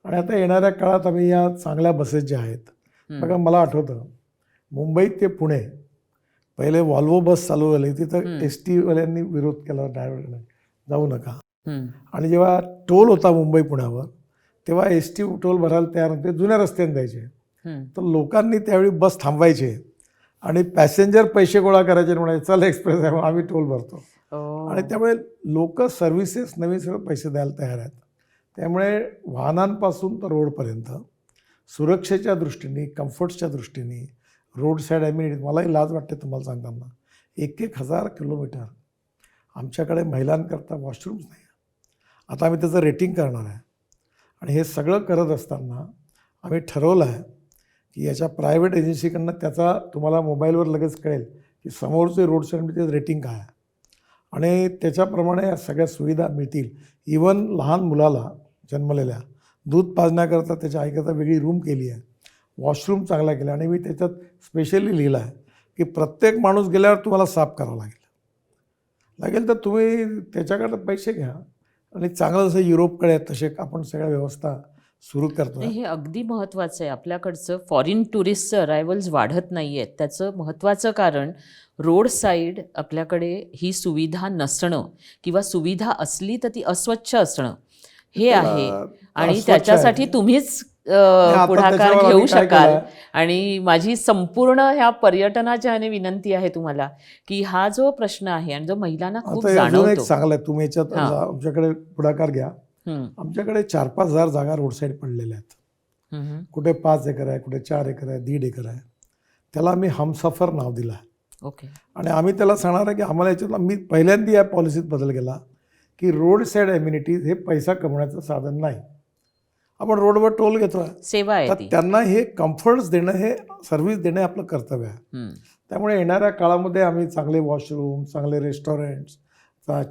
आणि आता येणाऱ्या काळात आम्ही या चांगल्या बसेस ज्या आहेत, बघा मला आठवतं मुंबईत ते पुणे पहिले वॉल्वो बस चालू झाली, तिथं ST वाल्यांनी विरोध केला, ड्रायव्हरने जाऊ नका. आणि जेव्हा टोल होता मुंबई पुण्यावर तेव्हा ST टोल भरायला तयार नव्हते, जुन्या रस्त्याने द्यायचे. तर लोकांनी त्यावेळी बस थांबवायचे आणि पॅसेंजर पैसे गोळा करायचे, म्हणायचे चल एक्सप्रेस आहे आम्ही टोल भरतो. आणि त्यामुळे लोक सर्व्हिसेस नवीन सगळं पैसे द्यायला तयार आहेत. त्यामुळे वाहनांपासून तर रोडपर्यंत सुरक्षेच्या दृष्टीने, कम्फर्ट्सच्या दृष्टीने, रोड साईड ॲम्युनिटी, मलाही लाज वाटते तुम्हाला सांगताना, 1,000 किलोमीटर आमच्याकडे महिलांकरता वॉशरूम्स नाही. आता आम्ही त्याचं रेटिंग करणार आहे. आणि हे सगळं करत असताना आम्ही ठरवलं आहे की याच्या प्रायव्हेट एजन्सीकडनं त्याचा तुम्हाला मोबाईलवर लगेच कळेल की समोरचे रोड साईडमध्ये रेटिंग काय आहे आणि त्याच्याप्रमाणे या सगळ्या सुविधा मिळतील. इवन लहान मुलाला जन्मलेल्या दूध पाजण्याकरता त्याच्या आईकरता वेगळी रूम केली आहे, वॉशरूम चांगला केला. आणि मी त्याच्यात स्पेशली लिहिलं आहे की प्रत्येक माणूस गेल्यावर तुम्हाला साफ करावं लागेल तर तुम्ही त्याच्याकडे पैसे घ्या. आणि चांगलं जसं युरोपकडे आहे तसे आपण सगळ्या व्यवस्था सुरू करतो. हे अगदी महत्त्वाचं आहे. आपल्याकडचं फॉरेन टुरिस्टचं अरायव्हल्स वाढत नाही आहेत. त्याचं महत्त्वाचं कारण रोड साईड आपल्याकडे ही सुविधा नसणं किंवा सुविधा असली तर ती अस्वच्छ असणं हे आहे. आणि त्याच्यासाठी तुम्हीच पुढाकार घेऊ शकाल. आणि माझी संपूर्ण ह्या पर्यटनाच्या विनंती आहे तुम्हाला की हा जो प्रश्न आहे आणि जो महिलांना खूप जाणवतो. चांगलं आहे, तुम्ही याच्यात आमच्याकडे पुढाकार घ्या. आमच्याकडे 4-5 हजार जागा रोड साईड पडलेल्या आहेत. कुठे 5 एकर आहे, कुठे 4 एकर आहे, 1.5 एकर आहे. त्याला आम्ही हमसफर नाव दिलं आहे. ओके. आणि आम्ही त्याला सांगणार आहे की आम्हाला याच्यातला, मी पहिल्यांदा या पॉलिसीत बदल केला की रोड साईड ॲम्युनिटीज हे पैसा कमवण्याचं साधन नाही. आपण रोडवर टोल घेतो, सेवा आहे, तर त्यांना हे कम्फर्ट्स देणं, हे सर्व्हिस देणं आपलं कर्तव्य आहे. त्यामुळे येणाऱ्या काळामध्ये आम्ही चांगले वॉशरूम, चांगले रेस्टॉरंट्स,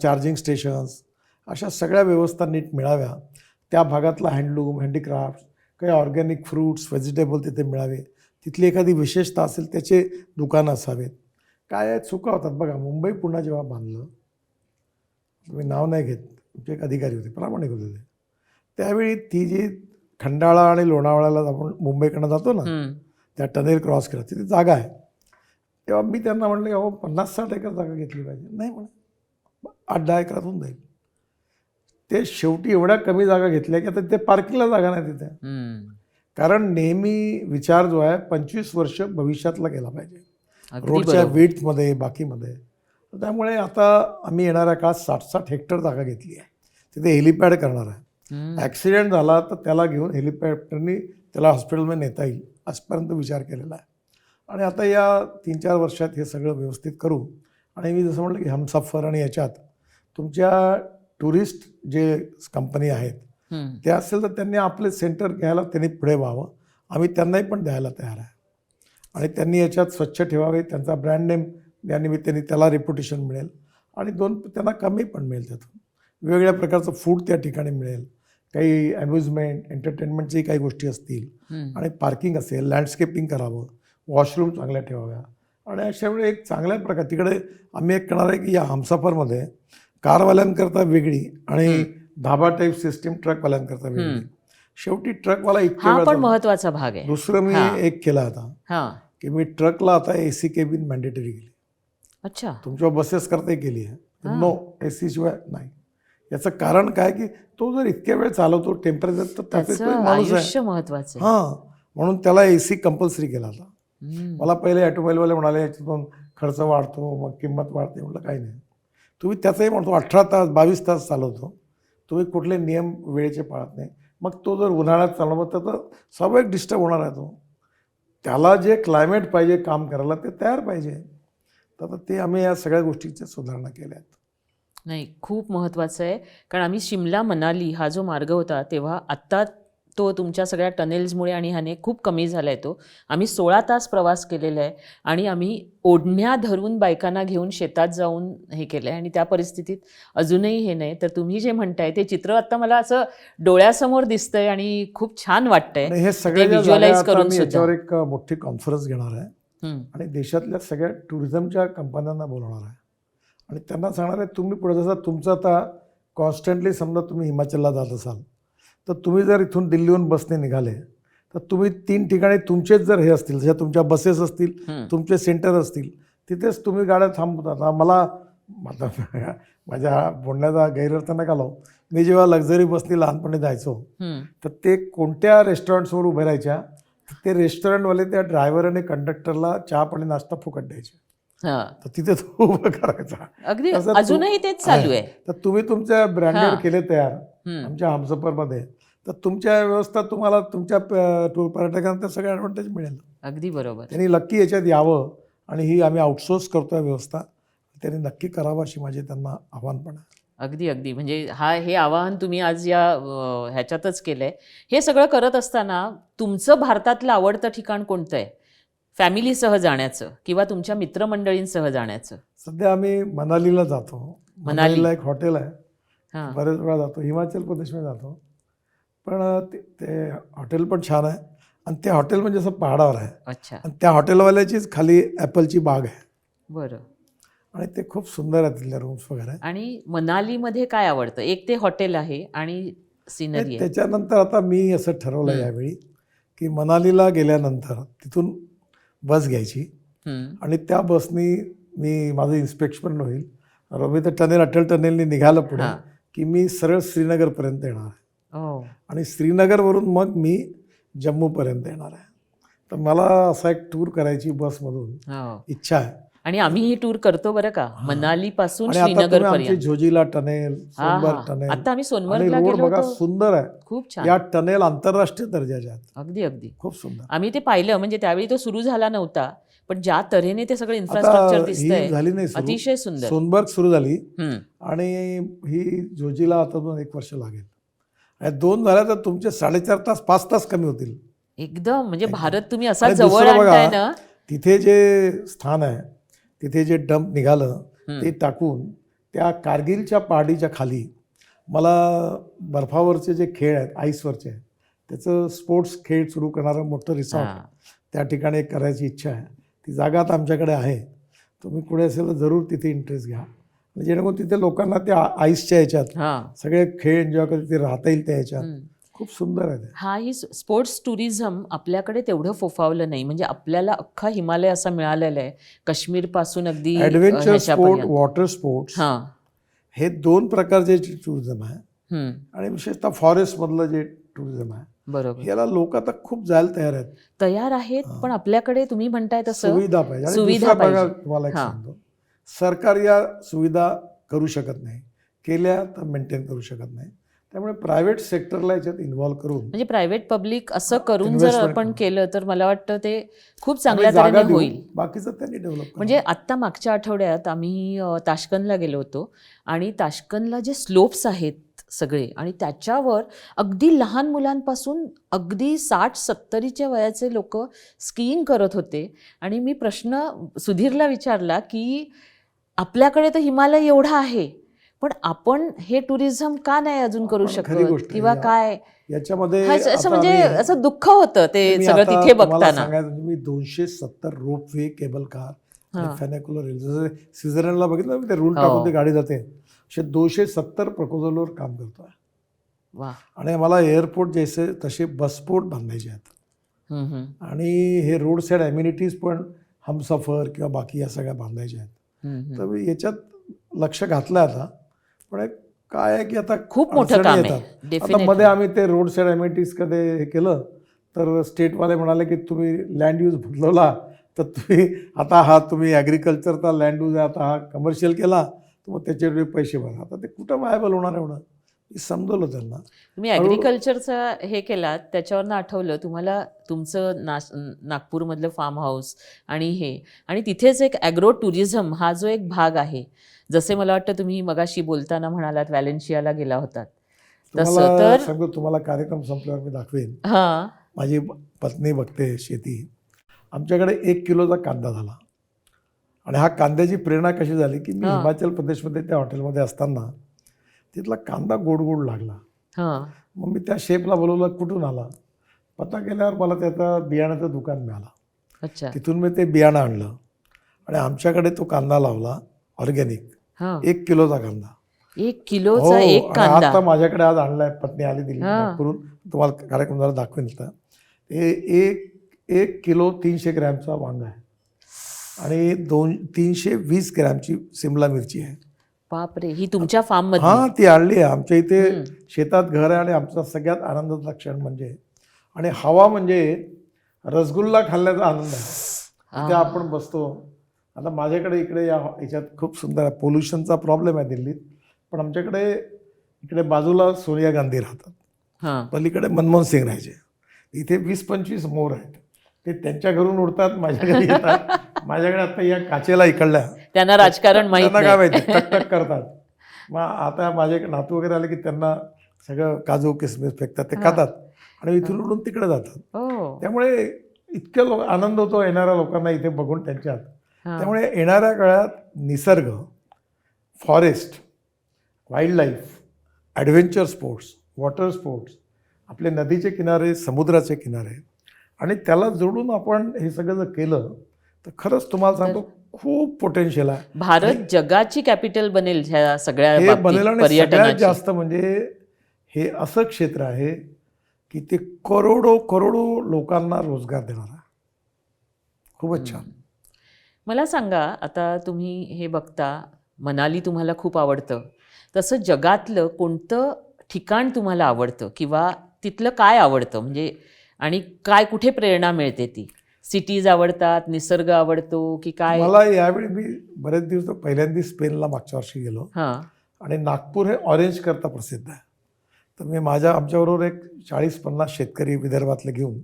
चार्जिंग स्टेशन्स, अशा सगळ्या व्यवस्था नीट मिळाव्या. त्या भागातला हँडलूम, हँडीक्राफ्ट, काही ऑर्गॅनिक फ्रूट्स, व्हेजिटेबल तिथे मिळावे. तिथली एखादी विशेषता असेल त्याचे दुकानं असावेत. काय आहे, चुका होतात बघा. मुंबई पुन्हा जेव्हा बांधलं, मी नाव नाही घेत, आमचे एक अधिकारी होते, प्रामाणिक होते ते, त्यावेळी ती जी खंडाळा आणि लोणावळ्याला आपण मुंबईकडनं जातो ना, त्या टनेल क्रॉस केला, तिथे जागा आहे. तेव्हा मी त्यांना म्हटलं की अहो 50-60 एकर जागा घेतली पाहिजे. नाही म्हणे 8-10 एकरात होऊन जाईल. ते शेवटी एवढ्या कमी जागा घेतल्या की आता ते पार्किंगला जागा नाही तिथे. कारण नेहमी विचार जो आहे 25 वर्ष भविष्यातला केला पाहिजे, रोडच्या विड्थमध्ये, बाकीमध्ये. त्यामुळे आता आम्ही येणाऱ्या काळात 60-60 हेक्टर जागा घेतली आहे. तिथे हेलिपॅड करणार आहे. ॲक्सिडेंट झाला तर त्याला घेऊन हेलिकॉप्टरनी त्याला हॉस्पिटलमध्ये नेता येईल आजपर्यंत विचार केलेला आहे. आणि आता या 3-4 वर्षात हे सगळं व्यवस्थित करू. आणि मी जसं म्हटलं की हमसफर आणि याच्यात तुमच्या टुरिस्ट जे कंपनी आहेत ते असेल तर त्यांनी आपले सेंटर घ्यायला त्यांनी पुढे व्हावं. आम्ही त्यांनाही पण द्यायला तयार आहे. आणि त्यांनी याच्यात स्वच्छ ठेवावे, त्यांचा ब्रँड नेम या निमित्ताने त्याला रेप्युटेशन मिळेल आणि त्यांना कमी पण मिळेल. त्यातून वेगवेगळ्या प्रकारचं फूड त्या ठिकाणी मिळेल, काही अम्युजमेंट एंटरटेनमेंटची काही गोष्टी असतील आणि पार्किंग असेल, लँडस्केपिंग करावं, वॉशरूम चांगल्या ठेवाव्या. आणि अशा वेळी एक चांगल्या प्रकारे तिकडे आम्ही एक करणार आहे की या हमसफरमध्ये कारवाल्यांकरता वेगळी आणि धाबा टाईप सिस्टीम ट्रकवाल्यांकरता वेगळी. शेवटी ट्रकवाला इतक्या हा पण वेळा महत्वाचा भाग आहे. दुसरं मी एक केलं आता की मी ट्रकला आता AC केबिन मॅन्डेटरी केली. अच्छा. तुमच्या बसेस करताही केली आहे, नो AC शिवाय नाही. याचं कारण काय की तो जर इतक्या वेळ चालवतो टेम्परेचर तर त्याचं माणूस आहे महत्वाचं. हां, म्हणून त्याला AC कंपल्सरी केला होता. मला पहिले ऑटोमोबाईलवाले म्हणाले याच्यातून खर्च वाढतो, मग किंमत वाढते. म्हटलं काही नाही, तुम्ही त्याचंही म्हणतो 18 तास 22 तास चालवतो, तुम्ही कुठले नियम वेळेचे पाळत नाही, मग तो जर उन्हाळ्यात चालवत तर स्वाभाविक डिस्टर्ब होणार आहे. तो त्याला जे क्लायमेट पाहिजे काम करायला ते तयार पाहिजे. तर ते आम्ही या सगळ्या गोष्टीच्या सुधारणा केल्या आहेत. नाही, खूप महत्त्वाचं आहे. कारण आम्ही शिमला मनाली हा जो मार्ग होता तेव्हा आत्ता तो तुमच्या सगळ्या टनेल्समुळे आणि ह्याने खूप कमी झाला आहे. तो आम्ही 16 तास प्रवास केलेला आहे आणि आम्ही ओढण्या धरून बायकांना घेऊन शेतात जाऊन हे केलं आहे आणि त्या परिस्थितीत अजूनही हे नाही. तर तुम्ही जे म्हणताय ते चित्र आत्ता मला असं डोळ्यासमोर दिसतंय आणि खूप छान वाटतंय. आणि हे सगळे व्हिज्युअलाइज करून याच्यावर एक मोठी कॉन्फरन्स घेणार आहे आणि देशातल्या सगळ्या टुरिझमच्या कंपन्यांना बोलवणार आहे आणि त्यांना सांगणार आहे तुम्ही पुढे जसं तुमचं आता कॉन्स्टंटली समजा तुम्ही हिमाचलला जात असाल तर तुम्ही जर इथून दिल्लीहून बसने निघाले तर तुम्ही 3 ठिकाणी तुमचेच जर हे असतील, जशा तुमच्या बसेस असतील, तुमचे सेंटर असतील, तिथेच तुम्ही गाड्या थांबवतात. मला माझ्या बोलण्याचा गैरअर्थ नका लावू. मी जेव्हा लक्झरी बसनी लहानपणी जायचो तर ते कोणत्या रेस्टॉरंट्सवर उभे राहायच्या, ते रेस्टॉरंटवाले त्या ड्रायव्हर आणि कंडक्टरला चहा पाणी नाश्ता फुकट द्यायचे. तर तिथे तो उभं करायचा. अगदी अजूनही तेच चालू आहे. तर तुम्ही तुमच्या ब्रँडेड केले तयार आमच्या हमसफरमध्ये, तर तुमच्या व्यवस्था तुम्हाला तुमच्या टूर पर्यटकांना सगळं ॲडव्हान्टेज मिळेल. अगदी बरोबर. त्यांनी नक्की याच्यात यावं आणि ही आम्ही आउटसोर्स करतोय व्यवस्था, त्यांनी नक्की करावं अशी माझी त्यांना आव्हान पण आहे. अगदी अगदी म्हणजे हे आवाहन तुम्ही आज या ह्याच्यातच केलं आहे. हे सगळं करत असताना तुमचं भारतातलं आवडतं ठिकाण कोणतं आहे? फॅमिलीसह जाण्याचं किंवा तुमच्या मित्रमंडळींसह जाण्याचं? सध्या आम्ही मनालीला जातो. मनालीला एक हॉटेल आहे, बरेच वेळा जातो. हिमाचल प्रदेशमध्ये जातो, पण ते हॉटेल पण छान आहे आणि ते हॉटेल म्हणजे असं पहाडावर आहे. अच्छा. आणि त्या हॉटेलवाल्याचीच खाली ॲपलची बाग आहे. बरं. आणि ते खूप सुंदर आहे, तिथल्या रूम्स वगैरे. आणि मनालीमध्ये काय आवडतं? एक ते हॉटेल आहे आणि सिनरी आहे. त्याच्यानंतर आता मी असं ठरवलं यावेळी की मनालीला गेल्यानंतर तिथून बस घ्यायची आणि त्या बसनी माझं इन्स्पेक्शन होईल. मी तर टनेल अटल टनेलनी निघालं पुढे की मी सरळ श्रीनगरपर्यंत येणार आहे आणि श्रीनगरवरून मग मी जम्मूपर्यंत येणार आहे. तर मला असा एक टूर करायची बसमधून इच्छा आहे आणि आम्ही ही टूर करतो बरं का, मनाली पासून श्रीनगर पर्यंत. झोजिला टनेल, सोनबर्ग टनेल, आता आम्ही सोनबर्गला रोड गेलो बघा होतो, सुंदर आहे. खूप छान. या टनेल आंतरराष्ट्रीय दर्जाच्या आहेत. अगदी अगदी खूप सुंदर. आम्ही ते पाहिलं, म्हणजे त्यावेळी तो सुरू झाला नव्हता, पण ज्या तऱ्हेने ते सगळं इन्फ्रास्ट्रक्चर दिसतंय झाली नाही, अतिशय सुंदर. सोनबर्ग सुरू झाली आणि ही झोजिला आता 1 वर्ष लागेल. 2 झाल्या तर तुमचे 4.5 तास 5 तास कमी होतील एकदम. म्हणजे भारत तुम्ही असा जवळ आणताय ना. तिथे जे स्थान आहे, तिथे जे डंप निघालं ते टाकून त्या कारगिलच्या पहाडीच्या खाली मला बर्फावरचे जे खेळ आहेत, आईसवरचे, त्याचं स्पोर्ट्स खेळ सुरू करणारं मोठं रिसॉर्ट त्या ठिकाणी करायची इच्छा आहे. ती जागा आता आमच्याकडे आहे. तुम्ही कुठे असेल तर जरूर तिथे इंटरेस्ट घ्या, जेणेकरून तिथे लोकांना त्या आईसच्या ह्याच्यात सगळे खेळ एन्जॉय करत तिथे राहता येईल. त्या ह्याच्यात खूप सुंदर आहे. हा ही स्पोर्ट्स टुरिझम आपल्याकडे तेवढं फोफावलं नाही. म्हणजे आपल्याला अख्खा हिमालय असा मिळालेला आहे, काश्मीर पासून अगदी ॲडव्हेंचर स्पोर्ट, वॉटर स्पोर्ट्स, हे 2 प्रकारचे टुरिझम आहे आणि विशेषतः फॉरेस्ट मधलं जे टुरिझम आहे, बरोबर, याला लोक आता खूप जायला तयार आहेत. पण आपल्याकडे तुम्ही म्हणताय तसं सुविधा पाहिजे. सुविधा पाहिजे. तुम्हाला एक सांगतो, सरकार या सुविधा करू शकत नाही, केल्या तर मेंटेन करू शकत नाही. त्यामुळे प्रायव्हेट सेक्टरला याच्यात इन्व्हॉल्व करून, म्हणजे प्रायव्हेट पब्लिक असं करून जर आपण केलं तर मला वाटतं ते खूप चांगल्या तऱ्हेने होईल. बाकीचं त्यांनी डेव्हलप. म्हणजे आत्ता मागच्या आठवड्यात आम्ही ताश्कंदला गेलो होतो आणि ताश्कंदला जे स्लोप्स आहेत सगळे, आणि त्याच्यावर अगदी लहान मुलांपासून अगदी 60-70च्या वयाचे लोक स्कीइंग करत होते. आणि मी प्रश्न सुधीरला विचारला की आपल्याकडे तर हिमालय एवढा आहे, पण आपण हे टुरिझम का नाही अजून करू आपण खरी शकत गोष्ट आहे. किंवा काय? याच्यामध्ये असं आता म्हणजे आम्ही- असं दुःख होतं ते मी सगळं आता तिथे तुम्हाला बघताना. सांगायचं म्हणजे मी 270 रोपवे, केबल कार हां. आणि फॅनेक्युलर रेल, जसं स्वित्झर्लंडला बघितलं ना, ते रूल हो. टाकून ती गाडी जाते, असे 270 प्रपोजलवर काम करतोय. वा. आणि मला एअरपोर्ट जैसे तसे बसपोर्ट बांधायचे आहेत. हम्म, हम्म, आणि हे रोड साईड ॲम्युनिटीज पण हमसफर किंवा बाकी या सगळ्या बांधायच्या आहेत. हम्म, हम्म. तर मी याच्यात लक्ष घातलं आता. पण एक काय आहे की आता खूप मोठं अडचणी काम आहे. येतात. आता Definitely. मध्ये आम्ही ते रोड साईड ॲम्युनिटीज कधी हे केलं तर स्टेटवाले म्हणाले की तुम्ही लँड यूज बदलवला तर तुम्ही आता हा तुम्ही ॲग्रिकल्चरचा लँड यूज आता हा कमर्शियल केला तर मग त्याचे पैसे भरा. आता ते कुठं वायबल होणार एवढं? मी समजवलं त्यांना. तुम्ही ॲग्रिकल्चरचा हे केलात त्याच्यावरनं आठवलं तुम्हाला तुमचं नागपूरमधलं फार्म हाऊस आणि हे, आणि तिथेच एक ॲग्रो टुरिझम हा जो एक भाग आहे, जसे मला वाटतं तुम्ही मगाशी बोलताना म्हणालात व्हॅलेन्शियाला गेला होतात तसं. तुम्हाला तर सांगतो, तुम्हाला कार्यक्रम संपल्यावर मी दाखवेन. हां. माझी पत्नी बघते शेती. आमच्याकडे 1 किलोचा कांदा झाला. आणि हा कांद्याची प्रेरणा कशी झाली की मी हां. हिमाचल प्रदेशमध्ये त्या हॉटेलमध्ये असताना तिथला कांदा गोड गोड लागला. हां. मग मी त्या शेफला बोलवलं, कुठून आला? पत्ता केल्यावर मला त्याचं बियाण्याचं दुकान मिळालं. अच्छा. तिथून मी ते बियाणं आणलं आणि आमच्याकडे तो कांदा लावला ऑर्गॅनिक. हां. 1 किलोचा कांदा. 1 किलोचा एक आणि कांदा. आता माझ्याकडे आज आणलाय, पत्नी आली दिली हां. नागपूरहून, तुम्हाला कार्यक्रम झाला दाखवेन इथं. हे 1 किलो 300 ग्रॅमचा वांगा आहे आणि 320 ग्रॅमची सिमला मिरची आहे. बापरे, ही तुमच्या फार्म मध्ये? हां, ती आणली आहे. आमच्या इथे शेतात घर आहे आणि आमचा सगळ्यात आनंदाचा क्षण म्हणजे, आणि हवा म्हणजे रसगुल्ला खाल्ल्याचा आनंद आहे. तिथे आपण बसतो. आता माझ्याकडे इकडे याच्यात खूप सुंदर आहे. पोल्युशनचा प्रॉब्लेम आहे दिल्लीत, पण आमच्याकडे इकडे बाजूला सोनिया गांधी राहतात, हां. पलीकडे मनमोहन सिंग राहायचे. इथे 20-25 मोर आहेत. ते त्यांच्या घरून उडतात, माझ्या घरी येतात. माझ्याकडे आता या काचेला इकडल्या, त्यांना राजकारण माहित त्यांना काय नाही. माहिती, टक टक करतात. मग आता माझे नातू वगैरे आले की त्यांना सगळं काजू किसमिस फेकतात, ते खातात आणि इथून उडून तिकडे जातात. हो. त्यामुळे इतकं आनंद होतो येणाऱ्या लोकांना इथे बघून त्यांच्यात. हां. त्यामुळे येणाऱ्या काळात निसर्ग, forest, wild life, adventure sports, water sports, आपले नदीचे किनारे, समुद्राचे किनारे, आणि त्याला जोडून आपण हे सगळं जर केलं तर खरंच तुम्हाला सांगतो खूप पोटेन्शियल आहे. भारत जगाची कॅपिटल बनेल ह्या सगळ्या हे बाबतीत, बनेल. आणि सगळ्यात पर्यटनाची. जास्त म्हणजे हे असं क्षेत्र आहे की ते करोडो करोडो लोकांना रोजगार देणार आहे. खूपच छान. मला सांगा, आता तुम्ही हे बघता, मनाली तुम्हाला खूप आवडतं, तसं जगातलं कोणतं ठिकाण तुम्हाला आवडतं किंवा तिथलं काय आवडतं म्हणजे, आणि काय कुठे प्रेरणा मिळते? ती सिटीज आवडतात, निसर्ग आवडतो की काय? मला यावेळी मी बरेच दिवस पहिल्यांदा स्पेनला मागच्या वर्षी गेलो. हां. आणि नागपूर हे ऑरेंज करता प्रसिद्ध आहे. तर मी आमच्याबरोबर एक 40-50 शेतकरी विदर्भातले घेऊन,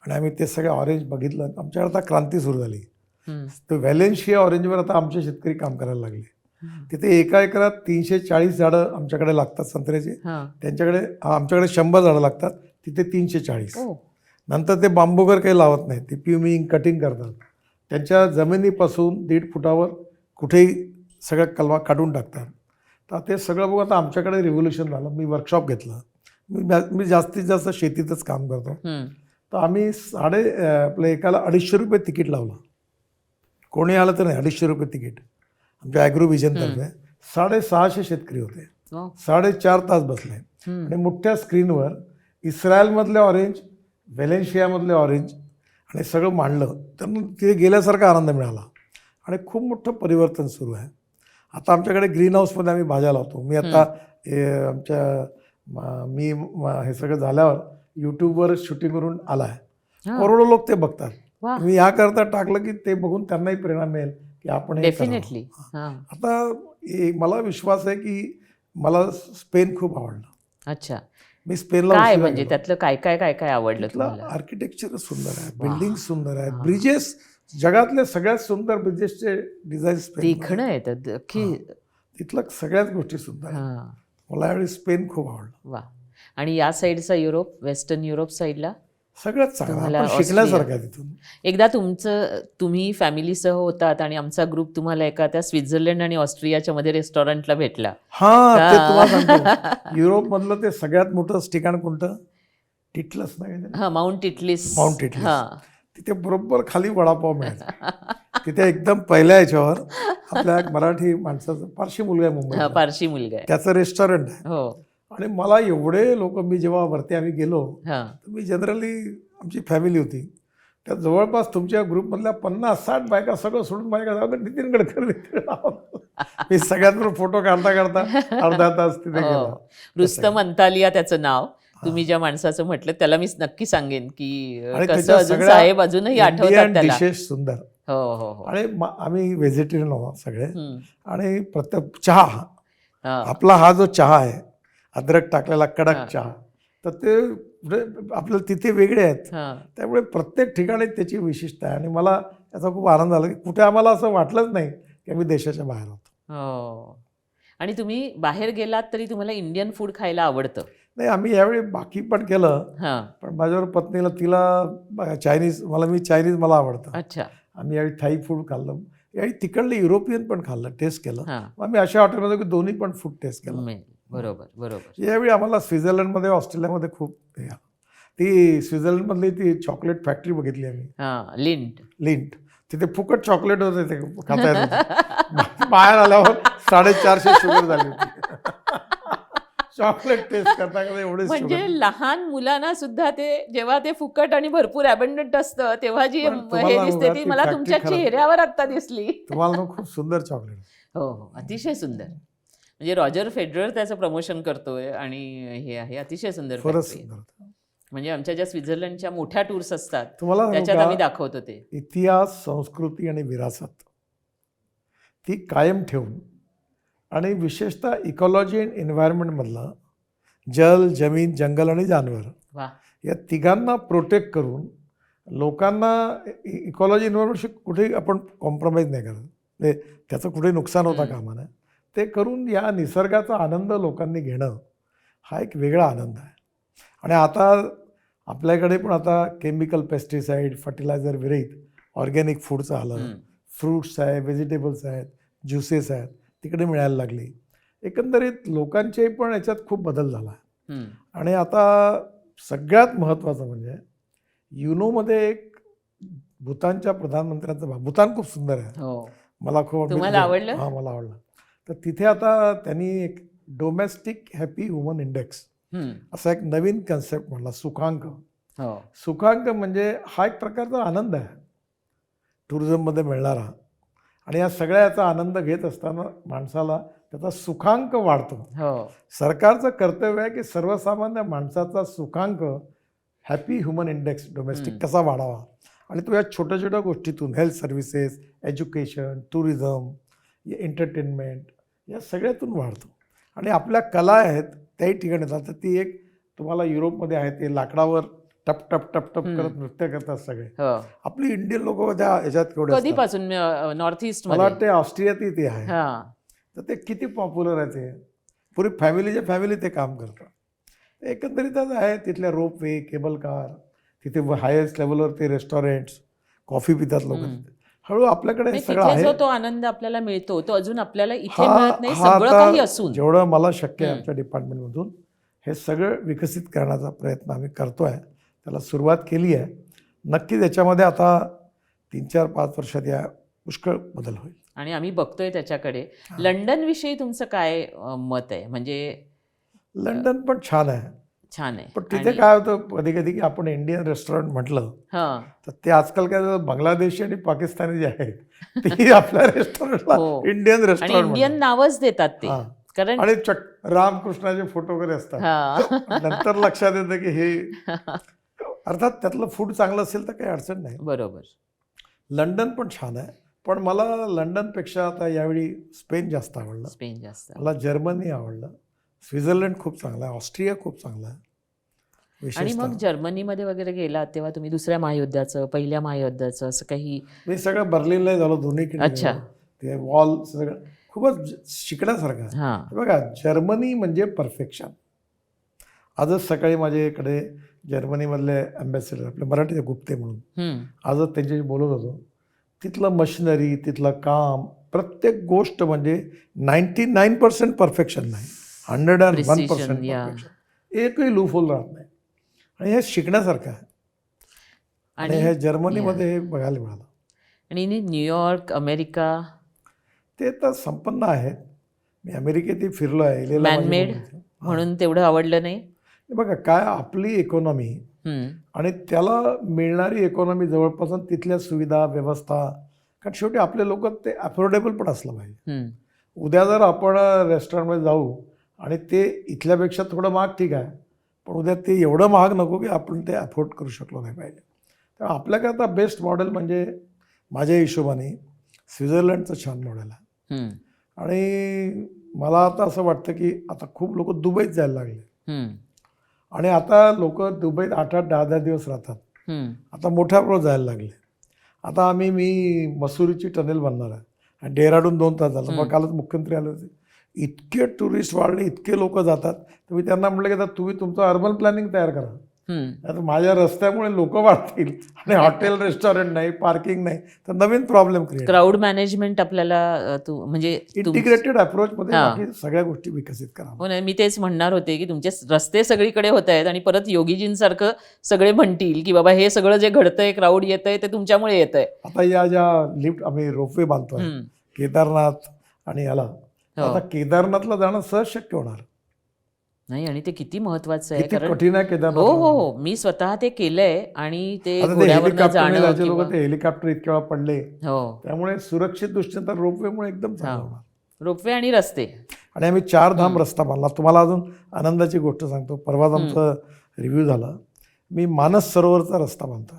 आणि आम्ही ते सगळे ऑरेंज बघितलं. आमच्याकडे आता क्रांती सुरू झाली. तर व्हॅलेन्शिया ऑरेंजवर आता आमचे शेतकरी काम करायला लागले. तिथे एका एकरात 340 झाडं आमच्याकडे लागतात संत्र्याचे. आमच्याकडे 100 झाडं लागतात, तिथे 340. नंतर ते बांबू वगैरे काही लावत नाही, ते प्युमिंग, कटिंग करतात. त्यांच्या जमिनीपासून 1.5 फुटावर कुठेही सगळ्या कलमा काढून टाकतात. तर ते सगळं बघून आता आमच्याकडे रिव्होल्युशन झालं. मी वर्कशॉप घेतलं. मी जास्तीत जास्त शेतीतच काम करतो. तर आम्ही आपलं एकाला 250 रुपये तिकीट लावलं. कोणी आलं तर नाही, 250 रुपये तिकीट आमच्या ॲग्रो व्हिजनतर्फे. 650 शेतकरी होते. 4.5 तास बसले आणि मोठ्या स्क्रीनवर इस्रायलमधले ऑरेंज, व्हॅलेन्शियामधले ऑरेंज आणि सगळं मांडलं. त्यांना तिथे गेल्यासारखा आनंद मिळाला आणि खूप मोठं परिवर्तन सुरू आहे. आता आमच्याकडे ग्रीन हाऊसमध्ये आम्ही भाज्या लावतो. मी आता हे सगळं झाल्यावर यूट्यूबवर शूटिंग करून आला आहे. करोडो लोक ते बघतात. मी याकरता टाकलं की ते बघून त्यांनाही प्रेरणा मिळेल की आपण हे डेफिनेटली. आता मला विश्वास आहे की मला स्पेन खूप आवडलं. अच्छा. मी स्पेनला काय म्हणजे त्यातलं काय काय काय काय आवडलं तुम्हाला? आर्किटेक्चर सुंदर आहे, बिल्डिंग सुंदर आहे, ब्रिजेस, जगातले सगळ्यात सुंदर ब्रिजेसचे डिझाईन देखणं येतं की तिथलं सगळ्याच गोष्टी सुंदर आहेत. मला यावेळी स्पेन खूप आवडलं. वा. आणि या साईडचा युरोप, वेस्टर्न युरोप साईडला सगळ्यात चांगलं, तुम्हाला आपण शिकण्यासारखं आहे तिथून. एकदा तुम्ही फॅमिलीसह होतात आणि आमचा ग्रुप तुम्हाला एका त्या स्वित्झर्लंड आणि ऑस्ट्रियाच्या मध्ये रेस्टॉरंटला भेटला. हा, ते तुम्हाला सांगतो, युरोपमधलं ते सगळ्यात मोठं ठिकाण कोणतं? टिटलस नाही, हा, माउंट इटलिस. माउंट टिटलस. हा. तिथे बरोबर खाली वडापाव मिळायचा. तिथे एकदम पहिल्या याच्यावर आपल्या एक मराठी माणसाचं, पारशी मुलगा आहे हा, मुंबईला, पारशी मुलगा आहे. त्याचं रेस्टॉरंट आहे. हो. आणि मला एवढे लोक, मी जेव्हा वरती आम्ही गेलो, हा. तर मी जनरली, आमची फॅमिली होती, त्यात जवळपास तुमच्या ग्रुपमधल्या 50-60 बायका सगळं सोडून माझ्या घरात नितीन गडकरी. मी सगळ्यात फोटो काढता काढता अर्धा तास तिथे गेलो. रुस्तम अंतालिया त्याचं नाव. तुम्ही ज्या माणसाचं म्हटलं त्याला मी नक्की सांगेन की आणि कसं त्याच्या अजून सगळ्या साहेब अजूनही आठवतात इंडियन त्याला. डिशेस सुंदर. हो हो हो. आणि आम्ही व्हेजिटेरियन आहोत सगळे. हम्म. आणि प्रत्येक चहा, हा. आपला हा जो चहा आहे, अद्रक टाकलेला कडक हा. चहा, तर ते आपल्याला तिथे वेगळे आहेत. हा. त्यामुळे प्रत्येक ठिकाणी त्याची विशिष्टता आहे. आणि मला याचा खूप आनंद झाला की कुठे आम्हाला असं वाटलंच नाही की आम्ही देशाच्या बाहेर होतो. हो. आणि तुम्ही बाहेर गेलात तरी तुम्हाला इंडियन फूड खायला आवडतं? नाही, आम्ही यावेळी बाकी पण केलं, हा. पण माझ्यावर पत्नीला, तिला चायनीज, मला आवडतं. अच्छा. आम्ही यावेळी थाई फूड खाल्लं, यावेळी तिकडलं युरोपियन पण खाल्लं, टेस्ट केलं. हा. आम्ही अशा हॉटेलमध्ये की दोन्ही पण फूड टेस्ट केलं. बरोबर बरोबर. यावेळी आम्हाला स्वित्झर्लंडमध्ये, ऑस्ट्रेलियामध्ये खूप हे आलं. ती स्वित्झर्लंडमधली ती चॉकलेट फॅक्टरी बघितली आम्ही. हा. लिंट. तिथे फुकट चॉकलेट होते, ते खाता येत होते. बाहेर आल्यावर 450 शुगर झाली होती. चॉकलेट टेस्ट करता करता एवढे म्हणजे लहान मुलांना सुद्धा ते जेव्हा ते फुकट आणि भरपूर अबंडंट असतं तेव्हा जी पण तुम्हाला हे दिसते बघा, ती ती मला factory तुमच्या खराब. चेहऱ्यावर आता दिसली. तुम्हाला ना खूप सुंदर चॉकलेट. हो हो, अतिशय सुंदर. म्हणजे रॉजर फेडरर त्याचं प्रमोशन करतोय आणि हे आहे अतिशय सुंदर खरंच factory आहे. सुंदर. म्हणजे आमच्या ज्या स्वित्झर्लंडच्या मोठ्या टूर्स असतात तुम्हाला सांगू त्याच्यात का, आम्ही दाखवतो ते. इतिहास, संस्कृती आणि विरासत ती कायम ठेवून, आणि विशेषतः इकॉलॉजी अँड एन्व्हायरमेंटमधलं जल, जमीन, जंगल आणि जानवर, वा. या तिघांना प्रोटेक्ट करून लोकांना इकॉलॉजी, एन्व्हायरमेंटशी कुठेही आपण कॉम्प्रोमाइज नाही करत, म्हणजे त्याचं कुठे नुकसान होता कामा नये, ते करून या निसर्गाचा आनंद लोकांनी घेणं हा एक वेगळा आनंद आहे. आणि आता आपल्याकडे पण आता केमिकल पेस्टिसाईड, फर्टिलायझर विरहित ऑर्गॅनिक फूडचं आलं, फ्रूट्स आहे, व्हेजिटेबल्स आहेत, ज्युसेस आहेत, तिकडे मिळायला लागली. एकंदरीत लोकांचे पण याच्यात खूप बदल झाला आहे. आणि आता सगळ्यात महत्त्वाचं म्हणजे युनोमध्ये एक भूतानच्या प्रधानमंत्र्यांचं, भूतान खूप सुंदर आहे. हो. मला खूप तुम्हाला आवडलं? हां, मला आवडलं. तर तिथे आता त्यांनी एक डोमेस्टिक हॅपी वुमन इंडेक्स असा एक नवीन कन्सेप्ट म्हणला, सुखांक. हो. सुखांक म्हणजे हा एक प्रकारचा आनंद आहे टुरिझममध्ये मिळणारा. आणि या सगळ्या याचा आनंद घेत असताना माणसाला त्याचा सुखांक वाढतो. हो. सरकारचं कर्तव्य आहे की सर्वसामान्य माणसाचा सुखांक, हॅपी ह्युमन इंडेक्स डोमेस्टिक कसा वाढावा. आणि तो या छोट्या छोट्या गोष्टीतून, health services, education, tourism, entertainment, या सगळ्यातून वाढतो. आणि आपल्या कला आहेत त्याही ठिकाणी येतात. तर ती एक तुम्हाला युरोपमध्ये आहे, ते लाकडावर टप टप टप टप करत नृत्य करतात सगळे. आपली इंडियन लोक त्या ह्याच्यात केवढे असतात. कधीपासून नॉर्थ ईस्ट मला वाटते ऑस्ट्रियातही ते आहे. हा. तर ते किती पॉप्युलर आहे, ते पुरी फॅमिलीच्या फॅमिली ते काम करतात. एकंदरीतच आहे तिथल्या रोपवे, केबल कार, तिथे हायेस्ट लेवलवर ते रेस्टॉरंट्स, कॉफी पितात लोक. हळू आपल्याकडे सगळं आहे. जो तो आनंद आपल्याला मिळतो तो अजून आपल्याला इथे हा मिळत नाही. सगळं काही असून जेवढं मला शक्य आहे आमच्या डिपार्टमेंटमधून हे सगळं विकसित करण्याचा प्रयत्न आम्ही करतोय. त्याला सुरुवात केली आहे. नक्कीच याच्यामध्ये आता 3-4-5 वर्षात या पुष्कळ बदल होईल. आणि आम्ही बघतोय त्याच्याकडे. लंडन विषयी तुमचं काय मत आहे? म्हणजे लंडन पण छान आहे. छान आहे. पण तिथे काय होतं कधी कधी की आपण इंडियन रेस्टॉरंट म्हटलं तर ते आजकाल काय बांगलादेशी आणि पाकिस्तानी जे आहेत ते आपल्या रेस्टॉरंटला इंडियन रेस्टॉरंट, इंडियन नावच देतात ते. कारण आणि रामकृष्णाचे फोटो वगैरे असतात. नंतर लक्षात येतं की हे अर्थात त्यातलं फूड चांगलं असेल तर काही अडचण नाही. बरोबर. लंडन पण छान आहे. पण मला लंडनपेक्षा आता यावेळी स्पेन जास्त आवडलं. स्पेन जास्त. मला जर्मनी आवडलं. स्वित्झर्लंड खूप चांगला आहे. ऑस्ट्रिया खूप चांगला आहे. आणि मग जर्मनीमध्ये वगैरे गेलात तेव्हा तुम्ही दुसऱ्या महायुद्धाचं, पहिल्या महायुद्धाचं असं काही? मी सगळं बर्लिनला झालो दोन्ही. अच्छा. ते वॉल सगळं खूपच शिकण्यासारखं आहे. हां. बघा, जर्मनी म्हणजे परफेक्शन. आजच सकाळी माझ्याकडे जर्मनीमधले अँबॅसेडर आपले मराठीचे गुप्ते म्हणून, हं. आजच त्यांच्याशी बोलत होतो. तिथलं मशिनरी, तिथलं काम, प्रत्येक गोष्ट म्हणजे 99% परफेक्शन नाही, 101% Precision, yeah. परफेक्शन. एकही लूफहोल राहत नाही. आणि हे शिकण्यासारखं आहे. आणि हे जर्मनीमध्ये हे बघायला मिळालं. आणि न्यूयॉर्क, अमेरिका, ते तर संपन्न आहेत. मी अमेरिकेतही फिरलो आहे, LA ला माझी मॅनमेड मुलं होती. म्हणून तेवढं आवडलं नाही. बघा, काय आपली इकॉनॉमी हं. आणि त्याला मिळणारी इकॉनॉमी जवळपास आणि तिथल्या सुविधा व्यवस्था, कारण शेवटी आपले लोक ते अफोर्डेबल पण असलं पाहिजे. हं. उद्या जर आपण रेस्टॉरंटमध्ये जाऊ आणि ते इथल्यापेक्षा थोडं महाग ठीक आहे, पण उद्या ते एवढं महाग नको की आपण ते अफोर्ड करू शकलो नाही पाहिजे. तर आपल्याकरता बेस्ट मॉडेल म्हणजे माझ्या हिशोबाने स्वित्झर्लंडचं छान मॉडेल आहे. हं. आणि मला आता असं वाटतं की आता खूप लोक दुबईत जायला लागले. हं. आणि आता लोक दुबईत 8-8, 10-10 दिवस राहतात. हं. आता मोठ्या प्रमाणात जायला लागले. आता मी मसुरीची टनेल बनणार आहे आणि डेहराडून 2 तास झालं. मग कालच मुख्यमंत्री आले होते. इतके टुरिस्ट वाढले, इतके लोक जातात. तर मी त्यांना म्हटलं की आता तुम्ही तुमचं अर्बन प्लॅनिंग तयार करा. हं. आता माझ्या रस्त्यामुळे लोक वाढतील आणि हॉटेल रेस्टॉरंट नाही, पार्किंग नाही, तर नवीन प्रॉब्लेम क्रिएट. क्राऊड मॅनेजमेंट आपल्याला म्हणजे इंटिग्रेटेड अप्रोचमध्ये बाकी सगळ्या गोष्टी विकसित करा. हो नाही, मी तेच म्हणणार होते की तुमचे रस्ते सगळीकडे होत आहेत आणि परत योगीजींसारखं सगळे म्हणतील की बाबा हे सगळं जे घडतंय, क्राऊड येतंय ते तुमच्यामुळे येतंय. आता या ज्या लिफ्ट आम्ही रोपवे बांधतोय केदारनाथ आणि याला, आता केदारनाथला जाणं सहज शक्य होणार नाही. आणि ते किती महत्वाचं आहे, किती कारण कठीण आहे केदारनाथ. हो हो हो, मी स्वतः ते केलंय आणि ते आता ते घोड्यावरनं जाणं हेलिकॉप्टर किंवा- लोक ते हेलिकॉप्टर इतक्या वेळा पडले, हो, त्यामुळे सुरक्षित दृष्टीने तर रोपवेमुळे एकदम चांगलं होणार. रोपवे आणि रस्ते. आणि आम्ही 4 धाम रस्ता बांधला. तुम्हाला अजून आनंदाची गोष्ट सांगतो. परवाच आमचं रिव्ह्यू झाला. मी मानस सरोवरचा रस्ता बांधतो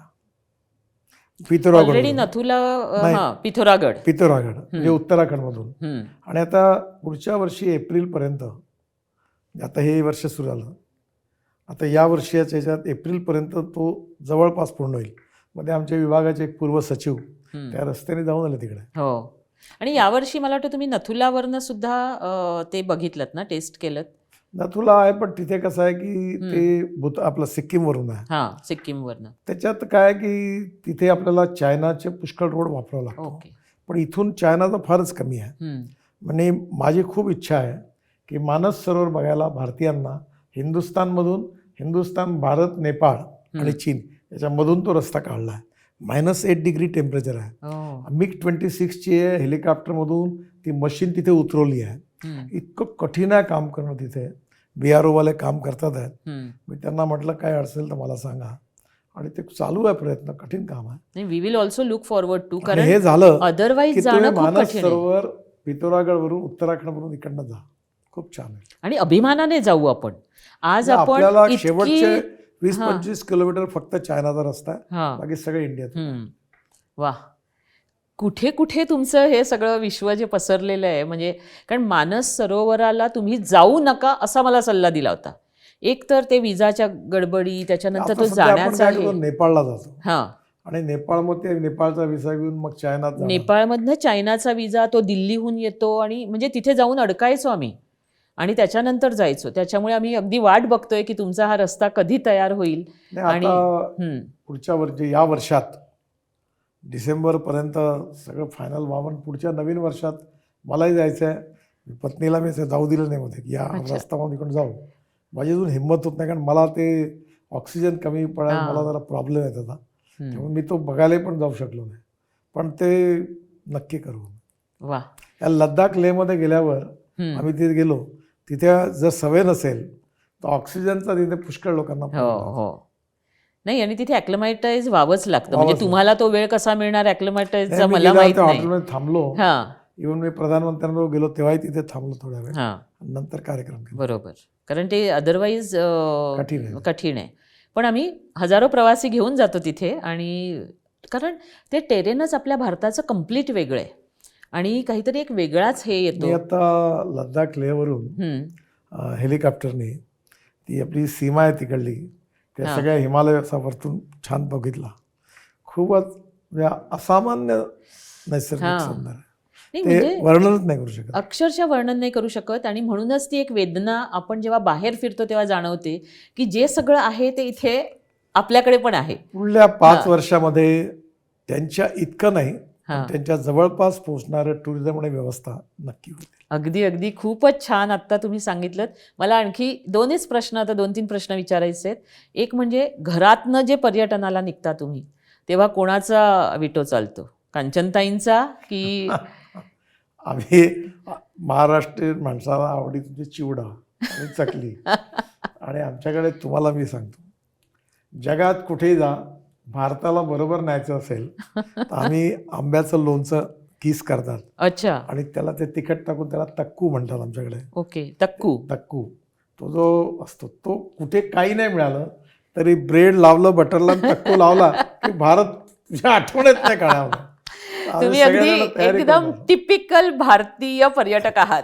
ऑलरेडी नथुला, पिथोरागड म्हणजे उत्तराखंडमधून. हं. आणि आता पुढच्या वर्षी एप्रिलपर्यंत, आता हे वर्ष सुरू झालं, आता या वर्षाच्या ह्याच्यात एप्रिलपर्यंत तो जवळपास पूर्ण होईल. मध्ये आमच्या विभागाचे एक पूर्व सचिव त्या रस्त्याने जाऊन आले तिकडे. हो. आणि यावर्षी मला वाटतं तुम्ही नथुलावरनं सुद्धा ते बघितलं ना, टेस्ट केलं. नथुला आहे, पण तिथे कसं आहे की ते आपलं सिक्कीमवरून आहे. हां, सिक्कीमवरनं. त्याच्यात काय आहे की तिथे आपल्याला चायनाचे पुष्कळ रोड वापरावं लागतो. ओके. पण इथून चायनाचा फारच कमी आहे. म्हणजे माझी खूप इच्छा आहे की मानस सरोवर बघायला भारतीयांना हिंदुस्थानमधून, हिंदुस्थान, भारत, नेपाळ आणि चीन याच्यामधून तो रस्ता काढला आहे. -8 डिग्री टेम्परेचर आहे. MiG-26ची हेलिकॉप्टरमधून ती मशीन तिथे उतरवली आहे. इतकं कठीण आहे काम करणं तिथे. BRO-वाले काम करतात आहेत. मी त्यांना म्हटलं काय अडचण तर मला सांगा. आणि ते चालू आहे प्रयत्न, कठीण काम आहे. We will also look forward to, कारण हे झालं अदरवाईज की जाणं खूप मानस कठीण आहे. सरोवर पिथोरागडवरून, उत्तराखंडवरून इकडनं जा, खूप छान आहे. आणि अभिमानाने जाऊ आपण. आज आपण आपल्याला इतकी- शेवटचे 20-25 किलोमीटर फक्त चायनाचा रस्ता आहे, हां. बाकी सगळे इंडियात. वा, कुठे कुठे तुमचं हे सगळं विश्व जे पसरलेलं आहे. म्हणजे कारण मानस सरोवराला तुम्ही जाऊ नका असा मला सल्ला दिला होता. एक तर ते विजाच्या गडबडी, त्याच्यानंतर तो आता सध्या आपण जाण्याचा काय करतो, नेपाळला जातो हां, आणि नेपाळमध्ये नेपाळचा विसा घेऊन मग चायनात जाणार. नेपाळमधनं चायनाचा विजा, तो दिल्लीहून येतो आणि म्हणजे तिथे जाऊन अडकायचो आम्ही आणि त्याच्यानंतर जायचो. त्याच्यामुळे आम्ही अगदी वाट बघतोय की तुमचा हा रस्ता कधी तयार होईल. आणि पुढच्या वर्षी, या वर्षात डिसेंबरपर्यंत सगळं फायनल व्हावं. पुढच्या नवीन वर्षात मलाही जायचं आहे. पत्नीला मी जाऊ दिलं नाही होते की या रस्त्यामध्ये इकडून जाऊ. माझी अजून हिंमत होत नाही, कारण मला ते ऑक्सिजन कमी पडायला मला जरा प्रॉब्लेम येत होता. त्यामुळे मी तो बघायला पण जाऊ शकलो नाही. पण ते नक्की करू. वा, या लद्दाख लेहमध्ये गेल्यावर आम्ही तिथे गेलो, तिथे जर सवय नसेल तर ऑक्सिजनचा तिथे पुष्कळ लोकांना हो नाही. आणि तिथे ॲक्लमॅटाईज व्हावंच लागतं. म्हणजे तुम्हाला तो वेळ कसा मिळणार ॲक्लमॅटाईजचा मला माहित नाही. हॉटेलमध्ये थांबलो. हां, इव्हन मी प्रधानमंत्र्यांबरोबर गेलो तेव्हाही तिथे थांबलो थोड्या वेळ. नंतर कार्यक्रम केला. बरोबर, कारण ते अदरवाईज कठीण आहे. पण आम्ही हजारो प्रवासी घेऊन जातो तिथे. आणि कारण ते टेरेनच आपल्या भारताचं कम्प्लीट वेगळं आहे आणि काहीतरी एक वेगळाच हे येतो. मी आता लद्दाख लेहवरून हेलिकॉप्टरने ती आपली सीमा आहे तिकडली, त्या सगळ्या हिमालय असा वरतून छान बघितला. खूपच म्हणजे असामान्य नैसर्गिक सुंदर आहे. नाही, ते म्हणजे वर्णनच नाही करू शकत. अक्षरशः वर्णन नाही करू शकत. आणि म्हणूनच ती एक वेदना आपण जेव्हा बाहेर फिरतो तेव्हा जाणवते की जे सगळं आहे ते इथे आपल्याकडे पण आहे. पुढल्या 5 हां. वर्षामध्ये त्यांच्या इतकं नाही, पण हां. त्यांच्या जवळपास पोहोचणारं टुरिझम आणि व्यवस्था नक्की होईल. अगदी अगदी खूपच छान आत्ता तुम्ही सांगितलं. मला आणखी 2च प्रश्न, आता 2-3 प्रश्न विचारायचे आहेत. एक म्हणजे घरातनं जे पर्यटनाला निघता तुम्ही, तेव्हा कोणाचा विटो चालतो? कांचनताईंचा की आम्ही महाराष्ट्रीयन माणसाला आवडी तुझी चिवडा आणि चकली. आणि आमच्याकडे तुम्हाला मी सांगतो, जगात कुठेही जा, भारताला बरोबर न्यायचं असेल तर आम्ही आंब्याचं लोणचं किस करतात अच्छा, आणि त्याला ते तिखट टाकून त्याला तक्कू म्हणतात आमच्याकडे. ओके. तक्कू. तक्कू तो जो असतो तो कुठे काही नाही मिळालं तरी ब्रेड लावलं, बटरला आणि तक्कू लावला की भारत तुझ्या आठवणीत नाही काढावं. तुम्ही अगदी एकदम टिपिकल भारतीय पर्यटक आहात.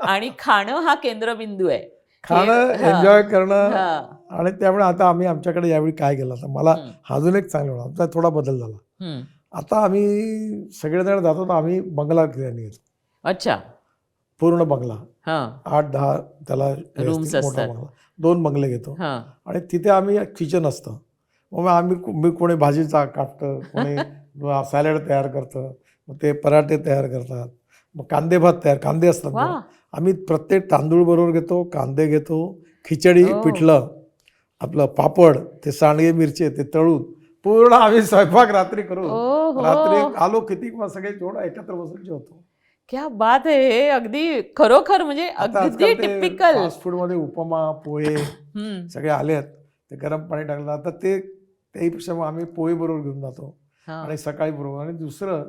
आणि खाणं हा केंद्रबिंदू आहे. खाणं, हां. एन्जॉय करणं. हां. आणि त्यामुळे आता आम्ही आमच्याकडे यावेळी काय केलं, आता मला हं. अजून एक चांगलं वाटलं, आमचा थोडा बदल झाला. हं. आता आम्ही सगळेजण जातो तर आम्ही बंगला किराणी घेतो, अच्छा. पूर्ण बंगला, हां. 8-10 त्याला Rooms व्यवस्थित मोठा असतात. बंगला, 2 बंगले घेतो हां. आणि तिथे आम्ही किचन असतं. मग मी कोणी भाजीचा कापतं, कोणी सॅलड तयार करतं, मग ते पराठे तयार करतात, मग कांदे भात कांदे असतात वा. ना. आम्ही प्रत्येक तांदूळ बरोबर घेतो, कांदे घेतो, खिचडी, ओ. पिठलं, आपलं पापड, ते सांडगे मिरचे ते तळून पूर्ण आम्ही स्वयंपाक रात्री करू. ओहो. रात्री आलो किती मग सगळे जेवढं एकत्र बसून जेवतो. क्या बात आहे. हे अगदी खरोखर म्हणजे आता अगदी आजकाल ते टिपिकल. फास्ट फूडमध्ये उपमा, पोहे सगळे आले आहेत. ते गरम पाणी टाकलं आता त्याहीपेक्षा मग आम्ही पोहे बरोबर घेऊन जातो आणि सकाळी बरोबर. आणि दुसरं,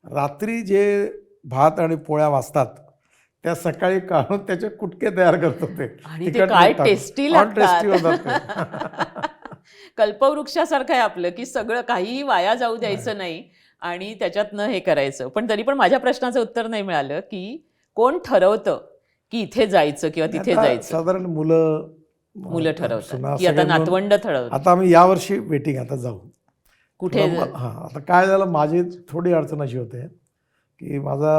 रात्री जे भात आणि पोळ्या वाजतात त्या सकाळी काढून त्याचे कुटके तयार करतो ते. आणि ते तिखट काय मीठ टाकून. टेस्टी टेस्टी लागतात. होतात ते. कल्पवृक्षासारखं आहे आपलं, की सगळं काहीही वाया जाऊ द्यायचं नाही आणि त्याच्यातनं हे करायचं. पण तरी पण माझ्या प्रश्नाचं उत्तर नाही मिळालं, की कोण ठरवतं की इथे जायचं किंवा तिथे आता जायचं? साधारण मुलं मुलं ठरवतात सुना की आता सगळे मिळून. नातवंड ठरवतात आता आम्ही यावर्षी वेटिंग आता जाऊ कुठे. हां. आता काय झालं, माझी थोडी अडचण अशी होते की माझा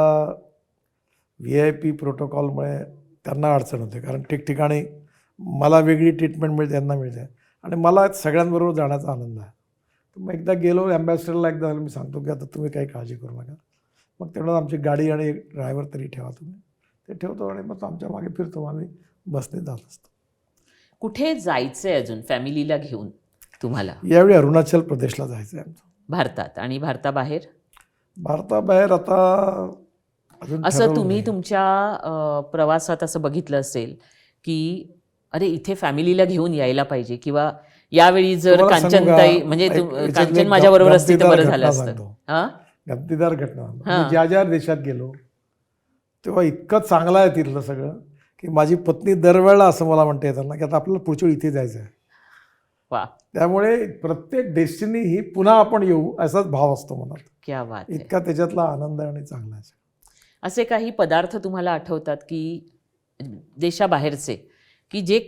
VIP प्रोटोकॉलमुळे त्यांना अडचण होते, कारण ठिकठिकाणी मला वेगळी ट्रीटमेंट मिळते, त्यांना मिळते, आणि मला सगळ्यांबरोबर जाण्याचा आनंद आहे. तर मग एकदा गेलो ॲम्बॅसेडरला, एकदा मी सांगतो की आता तुम्ही काही काळजी करू नका, मग तेवढं आमची गाडी आणि एक ड्रायव्हर तरी ठेवा तुम्ही. ते ठेवतो आणि मग तो आमच्या मागे फिरतो, आम्ही बसने जात असतो. कुठे जायचंय अजून फॅमिलीला घेऊन तुम्हाला यावेळी अरुणाचल प्रदेशला जायचं आहे आमचं. भारतात आणि भारताबाहेर? भारताबाहेर आता अजून असं ठरवलं तुम्ही नाही. तुमच्या प्रवासात असं बघितलं असेल की अरे इथे फॅमिलीला घेऊन यायला पाहिजे, किंवा यावेळी जर तुम्हाला सांगू का, कांचनताई म्हणजे याच्यातली कांचन एक माझ्या बरोबर असती तर गमतीदार बरं झालं घटना असतं. सांगतो. हां. गमतीदार घटना. हां. मी ज्या ज्या देशात गेलो तेव्हा इतकं चांगलं आहे तिथलं सगळं की माझी पत्नी दरवेळेला असं मला म्हणते येताना की आता आपल्याला पुढच्या वेळी इथे जायचं आहे. वा, त्यामुळे प्रत्येक डेस्टिनी ही पुन्हा आपण येऊ असाच भाव असतो मनात. क्या बात आहे. इतका त्याच्यातला आनंद आहे आणि चांगला आहे. असे काही पदार्थ तुम्हाला आठवतात की देशाबाहेरचे, की जे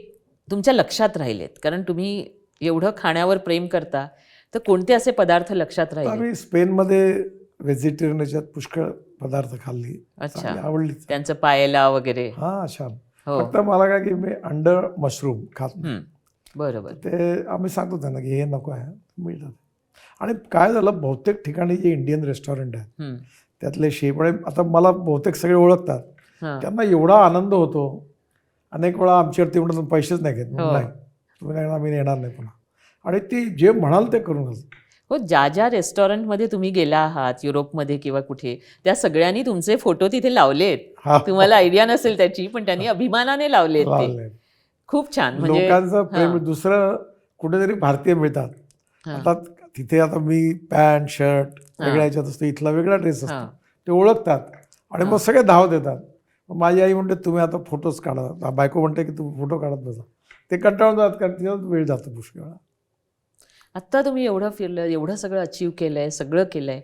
तुमच्या लक्षात राहिलेत? कारण तुम्ही एवढं खाण्यावर प्रेम करता, तर कोणते असे पदार्थ लक्षात तर राहिले? आम्ही स्पेनमध्ये व्हेजिटेरियन याच्यात पुष्कळ पदार्थ खाल्ली, अच्छा. चांगली आवडली. त्यांचं पायला वगैरे. हां, छान. हो. फक्त मला काय की मी अंडर मशरूम खात नाही. बरोबर. ते आम्ही सांगतो त्यांना की हे नको आहे, मिळतात. आणि काय झालं, बहुतेक ठिकाणी जे इंडियन रेस्टॉरंट आहेत त्यातले शेफ, आणि आता मला बहुतेक सगळे ओळखतात, हां. त्यांना एवढा आनंद होतो. अनेक वेळा आमच्यावरती म्हणून पैसेच नाही घेत, हो. नाही तुम्ही नाही, आम्ही येणार नाही पुन्हा, आणि ती जे म्हणाल ते करून घालतात. हो, ज्या ज्या रेस्टॉरंटमध्ये तुम्ही गेला आहात युरोपमध्ये किंवा कुठे, त्या सगळ्यांनी तुमचे फोटो तिथे लावलेत. हा. तुम्हाला आयडिया नसेल त्याची, पण त्यांनी अभिमानाने लावलेत ते. लावलंय. खूप छान. म्हणजे लोकांचं प्रेम. दुसरं कुठेतरी भारतीय मिळतात. हां. आता तिथे आता मी पॅन्ट शर्ट वेगळ्या ह्याच्यात असतो, इथला वेगळा ड्रेस असतो, ते ओळखतात आणि मग सगळे धाव देतात. माझी आई म्हणते तुम्ही आता फोटोज काढा, बायको म्हणते की तुम्ही फोटो काढत बसा. ते कंटाळून जातात, कारण तिथं वेळ जातो पुष्कळ वेळा. आत्ता तुम्ही एवढं फिरलं, एवढं सगळं अचीव केलंय, सगळं केलंय,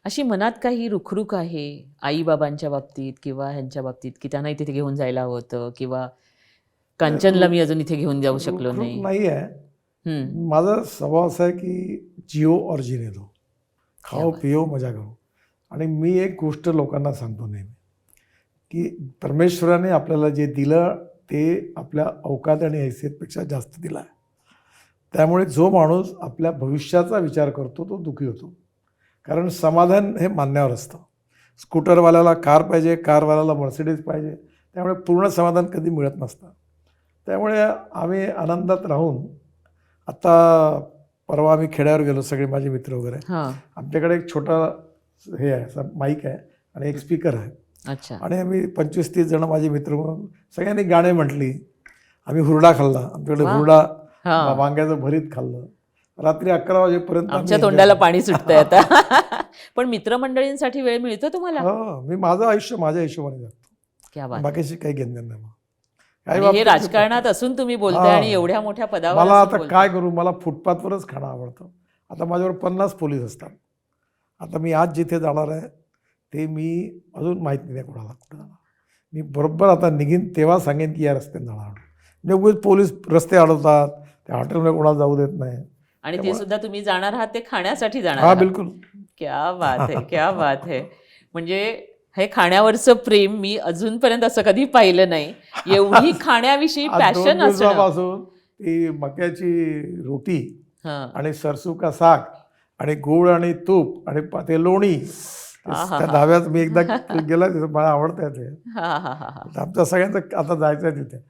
अशी मनात काही रुखरुख आहे आईबाबांच्या बाबतीत किंवा ह्यांच्या बाबतीत, की त्यांना इथे घेऊन जायला हवं होतं, किंवा कांचनला मी अजून इथे घेऊन जाऊ शकलो नाही? नाही आहे. माझा स्वभाव असा आहे की जिओ और जीने दो, खाओ पिओ मजा करो. आणि मी एक गोष्ट लोकांना सांगतो नेहमी की परमेश्वराने आपल्याला जे दिलं ते आपल्या अवकात आणि हैसियतपेक्षा जास्त दिलं आहे. त्यामुळे जो माणूस आपल्या भविष्याचा विचार करतो तो दुःखी होतो, कारण समाधान हे मान्यावर असतं. स्कूटरवाल्याला कार पाहिजे, कारवाल्याला मर्सिडीज पाहिजे, त्यामुळे पूर्ण समाधान कधी मिळत नसतं. त्यामुळे आम्ही आनंदात राहून, आता परवा आम्ही खेड्यावर गेलो सगळे माझे मित्र वगैरे. आमच्याकडे एक छोटा हे आहे, माईक आहे आणि एक स्पीकर आहे. अच्छा. आणि आम्ही 25-30 जण माझे मित्र म्हणून सगळ्यांनी गाणे म्हटली. आम्ही हुरडा खाल्ला, आमच्याकडे हुरडा वांग्याचं भरीत खाल्लं. रात्री 11 वाजेपर्यंत आमच्या तोंडाला पाणी सुटतंय आता. पण मित्रमंडळींसाठी वेळ मिळतो तुम्हाला? हो, मी माझं आयुष्य माझ्या हिशोबाने जगतो. क्या बात. बाकीशी काही घेणं नाही. हे राजकारणात असून तुम्ही बोलताय आणि एवढ्या मोठ्या पदावर. मला आता काय करू, मला फुटपाथवरच खाणं आवडतं. आता माझ्यावर 50 पोलीस असतात. आता मी आज जिथे जाणार आहे ते मी अजून माहीत नाही कोणाला कुठं जाणार. मी बरोबर आता निघीन तेव्हा सांगेन की या रस्त्याने जाणार. म्हणजे उगाच पोलीस रस्ते अडवतात, त्या हॉटेलमध्ये कोणाला जाऊ देत नाही. आणि ते सुद्धा तुम्ही जाणार आहात ते खाण्यासाठी जाणार. हा, बिलकुल. क्या बात आहे, क्या बात आहे. म्हणजे हे खाण्यावरचं प्रेम मी अजूनपर्यंत असं कधी पाहिलं नाही. एवढी खाण्याविषयी पॅशन असणं. ती मक्याची रोटी आणि सरसू का साग आणि गूळ आणि तूप आणि ते लोणी, त्या धाब्यात मी एकदा गेला, तिथं मला आवडतं ते. आमच्या सगळ्यांचं आता जायचं आहे तिथे.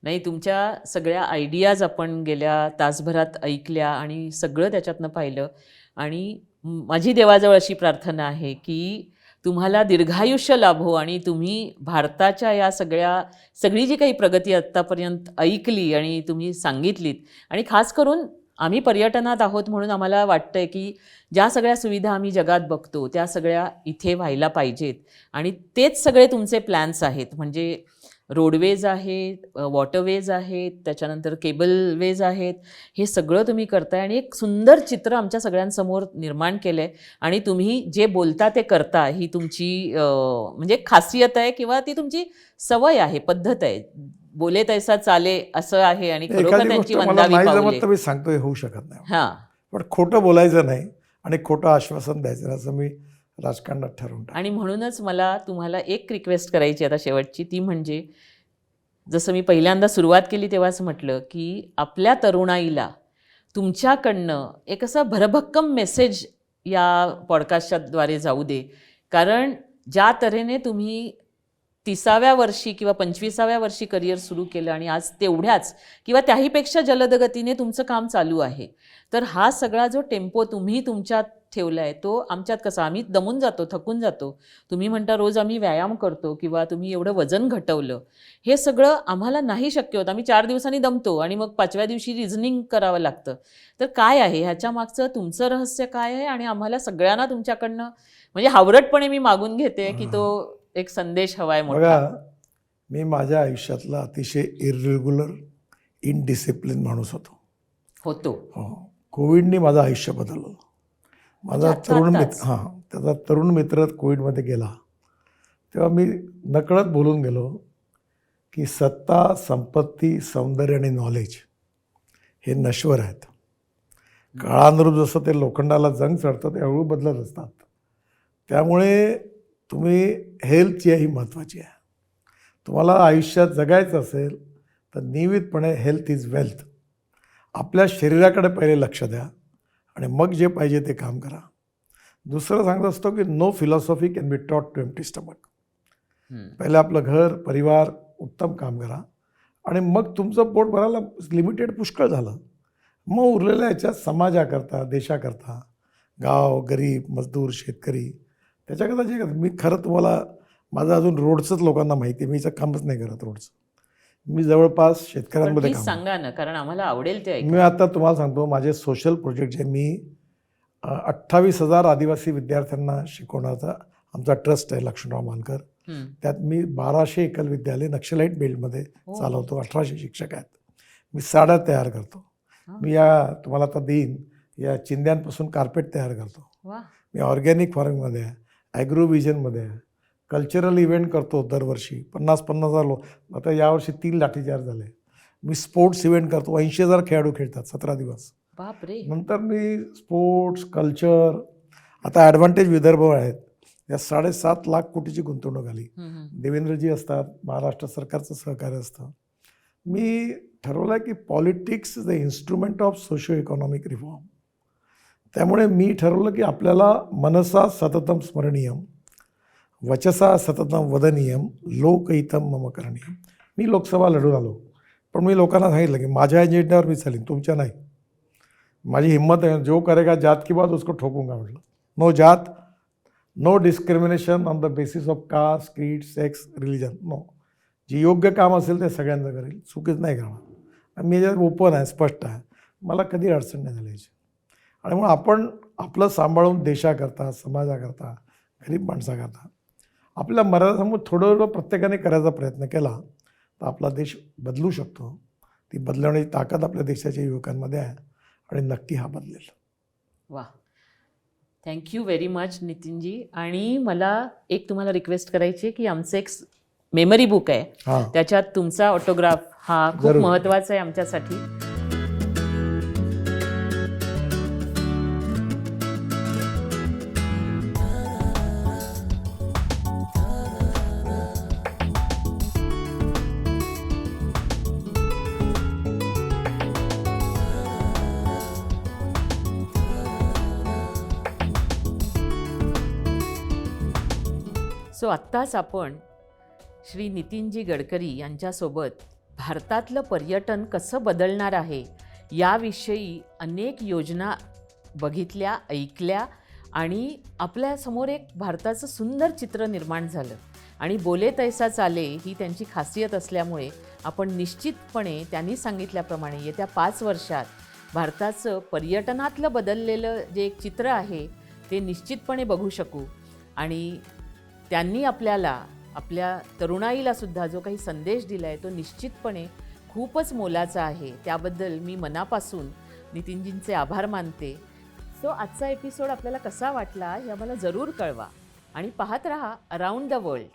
नाही, तुमच्या सगळ्या आयडियाज आपण गेल्या तासभरात ऐकल्या आणि सगळं त्याच्यातनं पाहिलं. आणि माझी देवाजवळ अशी प्रार्थना आहे की तुम्हाला दीर्घायुष्य लाभो आणि तुम्ही भारताच्या या सगळी जी काही प्रगती आत्तापर्यंत ऐकली आणि तुम्ही सांगितलीत, आणि खास करून आम्ही पर्यटनात आहोत म्हणून आम्हाला वाटतंय की ज्या सगळ्या सुविधा आम्ही जगात बघतो त्या सगळ्या इथे व्हायला पाहिजेत. आणि तेच सगळे तुमचे प्लॅन्स आहेत. म्हणजे रोडवेज आहेत, वॉटरवेज आहेत, त्याच्यानंतर केबलवेज आहेत. हे सगळं तुम्ही करताय आणि एक सुंदर चित्र आमच्या सगळ्यांसमोर निर्माण केलं आहे. आणि तुम्ही जे बोलता ते करता, ही तुमची म्हणजे खासियत आहे किंवा ती तुमची सवय आहे, पद्धत आहे. बोले तैसा चाले असं आहे. आणि खरोखर त्यांची वंदावी पाऊले. मी सांगतो हे होऊ शकत नाही. हां, पण खोटं बोलायचं नाही आणि खोटं आश्वासन द्यायचं नाही, असं मी राजकारणात ठरवून. आणि म्हणूनच मला तुम्हाला एक रिक्वेस्ट करायची आता शेवटची, ती म्हणजे जसं मी पहिल्यांदा सुरुवात केली तेव्हाच म्हटलं की आपल्या तरुणाईला तुमच्याकडनं एक असा भरभक्कम मेसेज या पॉडकास्टच्याद्वारे जाऊ दे. कारण ज्या तऱ्हेने तुम्ही 30व्या वर्षी किंवा 25व्या वर्षी करिअर सुरू केलं आणि आज तेवढ्याच किंवा त्याहीपेक्षा जलद गतीने तुमचं काम चालू आहे, तर हा सगळा जो टेम्पो तुम्ही तुमच्यात ठेवला आहे तो आमच्यात कसा, आम्ही दमून जातो, थकून जातो. तुम्ही म्हणता रोज आम्ही व्यायाम करतो किंवा तुम्ही एवढं वजन घटवलं, हे सगळं आम्हाला नाही शक्य होतं. आम्ही 4 दिवसांनी दमतो आणि मग 5व्या दिवशी रिझनिंग करावं लागतं. तर काय आहे ह्याच्या मागचं तुमचं रहस्य काय आहे? आणि आम्हाला सगळ्यांना तुमच्याकडनं म्हणजे हावरटपणे मी मागून घेते की तो एक संदेश हवाय मोठा. बघा, मी माझ्या आयुष्यातला अतिशय इरेग्युलर, इनडिसिप्लिन माणूस होतो. हो, कोविडने माझं आयुष्य बदललं. माझा त्याचा तरुण मित्र कोविडमध्ये गेला तेव्हा मी नकळत बोलून गेलो की सत्ता, संपत्ती, सौंदर्य आणि नॉलेज हे नश्वर आहेत. काळानुरूप जसं ते लोखंडाला जंग चढतं ते हळूहळू बदलत असतात. त्यामुळे तुम्ही हेल्थ ही महत्त्वाची आहे. तुम्हाला आयुष्यात जगायचं असेल तर नियमितपणे हेल्थ इज वेल्थ. आपल्या शरीराकडे पहिले लक्ष द्या आणि मग जे पाहिजे ते काम करा. दुसरं सांगत असतो की no philosophy can be taught to empty stomach. पहिले आपलं घर, परिवार, उत्तम काम करा आणि मग तुमचं पोट भरायला लिमिटेड पुष्कळ झालं. मग उरलेल्या याच्यात समाजाकरता, देशाकरता, गाव, गरीब, मजदूर, शेतकरी, त्याच्याकरता जे करतात. मी खरं तुम्हाला माझं अजून रोडचंच लोकांना माहिती आहे. मी हिचं कामच नाही करत रोडचं. मी जवळपास शेतकऱ्यांमध्ये काम. सांगा ना, कारण आम्हाला आवडेल ते. मी आता तुम्हाला सांगतो माझे सोशल प्रोजेक्ट जे मी 28,000 आदिवासी विद्यार्थ्यांना शिकवण्याचा आमचा ट्रस्ट आहे लक्ष्मणराव मानकर. त्यात मी 1200 एकल विद्यालय नक्षलाईट बेल्टमध्ये चालवतो. 1800 शिक्षक आहेत. मी साड्या तयार करतो. मी तुम्हाला आता देईन या चिंध्यांपासून कार्पेट तयार करतो. मी ऑर्गॅनिक फार्मिंगमध्ये आहे, ॲग्रो विजनमध्ये आहे, कल्चरल इव्हेंट करतो दरवर्षी. 50,000 लोक. आता यावर्षी 3 लाठीचार्ज झाले. मी स्पोर्ट्स इव्हेंट करतो. 80,000 खेळाडू खेळतात 17 दिवस. बापरे. नंतर मी स्पोर्ट्स, कल्चर आता ॲडव्हान्टेज विदर्भवर आहेत, या 7.5 लाख कोटीची गुंतवणूक आली. देवेंद्रजी असतात, महाराष्ट्र सरकारचं सहकार्य असतं. मी ठरवलं की politics is the instrument of socio economic reform. त्यामुळे मी ठरवलं की आपल्याला मनसा सततम स्मरणीयम, वचसा सततम वदनीयम, लोकहितम मम करणीयम. मी लोकसभा लढून आलो, पण मी लोकांना सांगितलं की माझ्या एजेंड्यावर मी चालीन, तुमच्या नाही. माझी हिम्मत आहे, जो करेगा जात की बात उसको ठोकूंगा म्हटलं. नो जात, no discrimination on the basis of caste, creed, sex, religion, no. जे योग्य काम असेल ते सगळ्यांचं करेल, चुकीच नाही करणार. आणि मी याच्यात ओपन आहे, स्पष्ट आहे, मला कधी अडचण नाही झाली याची. आणि म्हणून आपण आपलं सांभाळून देशाकरता, समाजाकरता, गरीब माणसाकरता आपल्या मर्यादासमोर थोडं प्रत्येकाने करायचा प्रयत्न केला तर आपला देश बदलू शकतो. ती बदलवण्याची ताकद आपल्या देशाच्या युवकांमध्ये आहे आणि नक्की हा बदलेल. वा, थँक्यू व्हेरी मच नितीनजी. आणि मला एक तुम्हाला रिक्वेस्ट करायची आहे की आमचं एक मेमरी बुक आहे, हां, त्याच्यात तुमचा ऑटोग्राफ हा खूप जरूर. महत्त्वाचा आहे आमच्यासाठी. सो आत्ताच आपण श्री नितीनजी गडकरी यांच्यासोबत भारतातलं पर्यटन कसं बदलणार आहे याविषयी अनेक योजना बघितल्या, ऐकल्या आणि आपल्यासमोर एक भारताचं सुंदर चित्र निर्माण झालं. आणि बोले तैसा चाले ही त्यांची खासियत असल्यामुळे आपण निश्चितपणे त्यांनी सांगितल्याप्रमाणे येत्या 5 वर्षात भारताचं पर्यटनातलं बदललेलं जे एक चित्र आहे ते निश्चितपणे बघू शकू. आणि त्यांनी आपल्याला, आपल्या तरुणाईला सुद्धा जो काही संदेश दिला आहे तो निश्चितपणे खूपच मोलाचा आहे. त्याबद्दल मी मनापासून नितीनजींचे आभार मानते. सो आजचा एपिसोड आपल्याला कसा वाटला हे आम्हाला जरूर कळवा आणि पाहत रहा अराउंड द वर्ल्ड.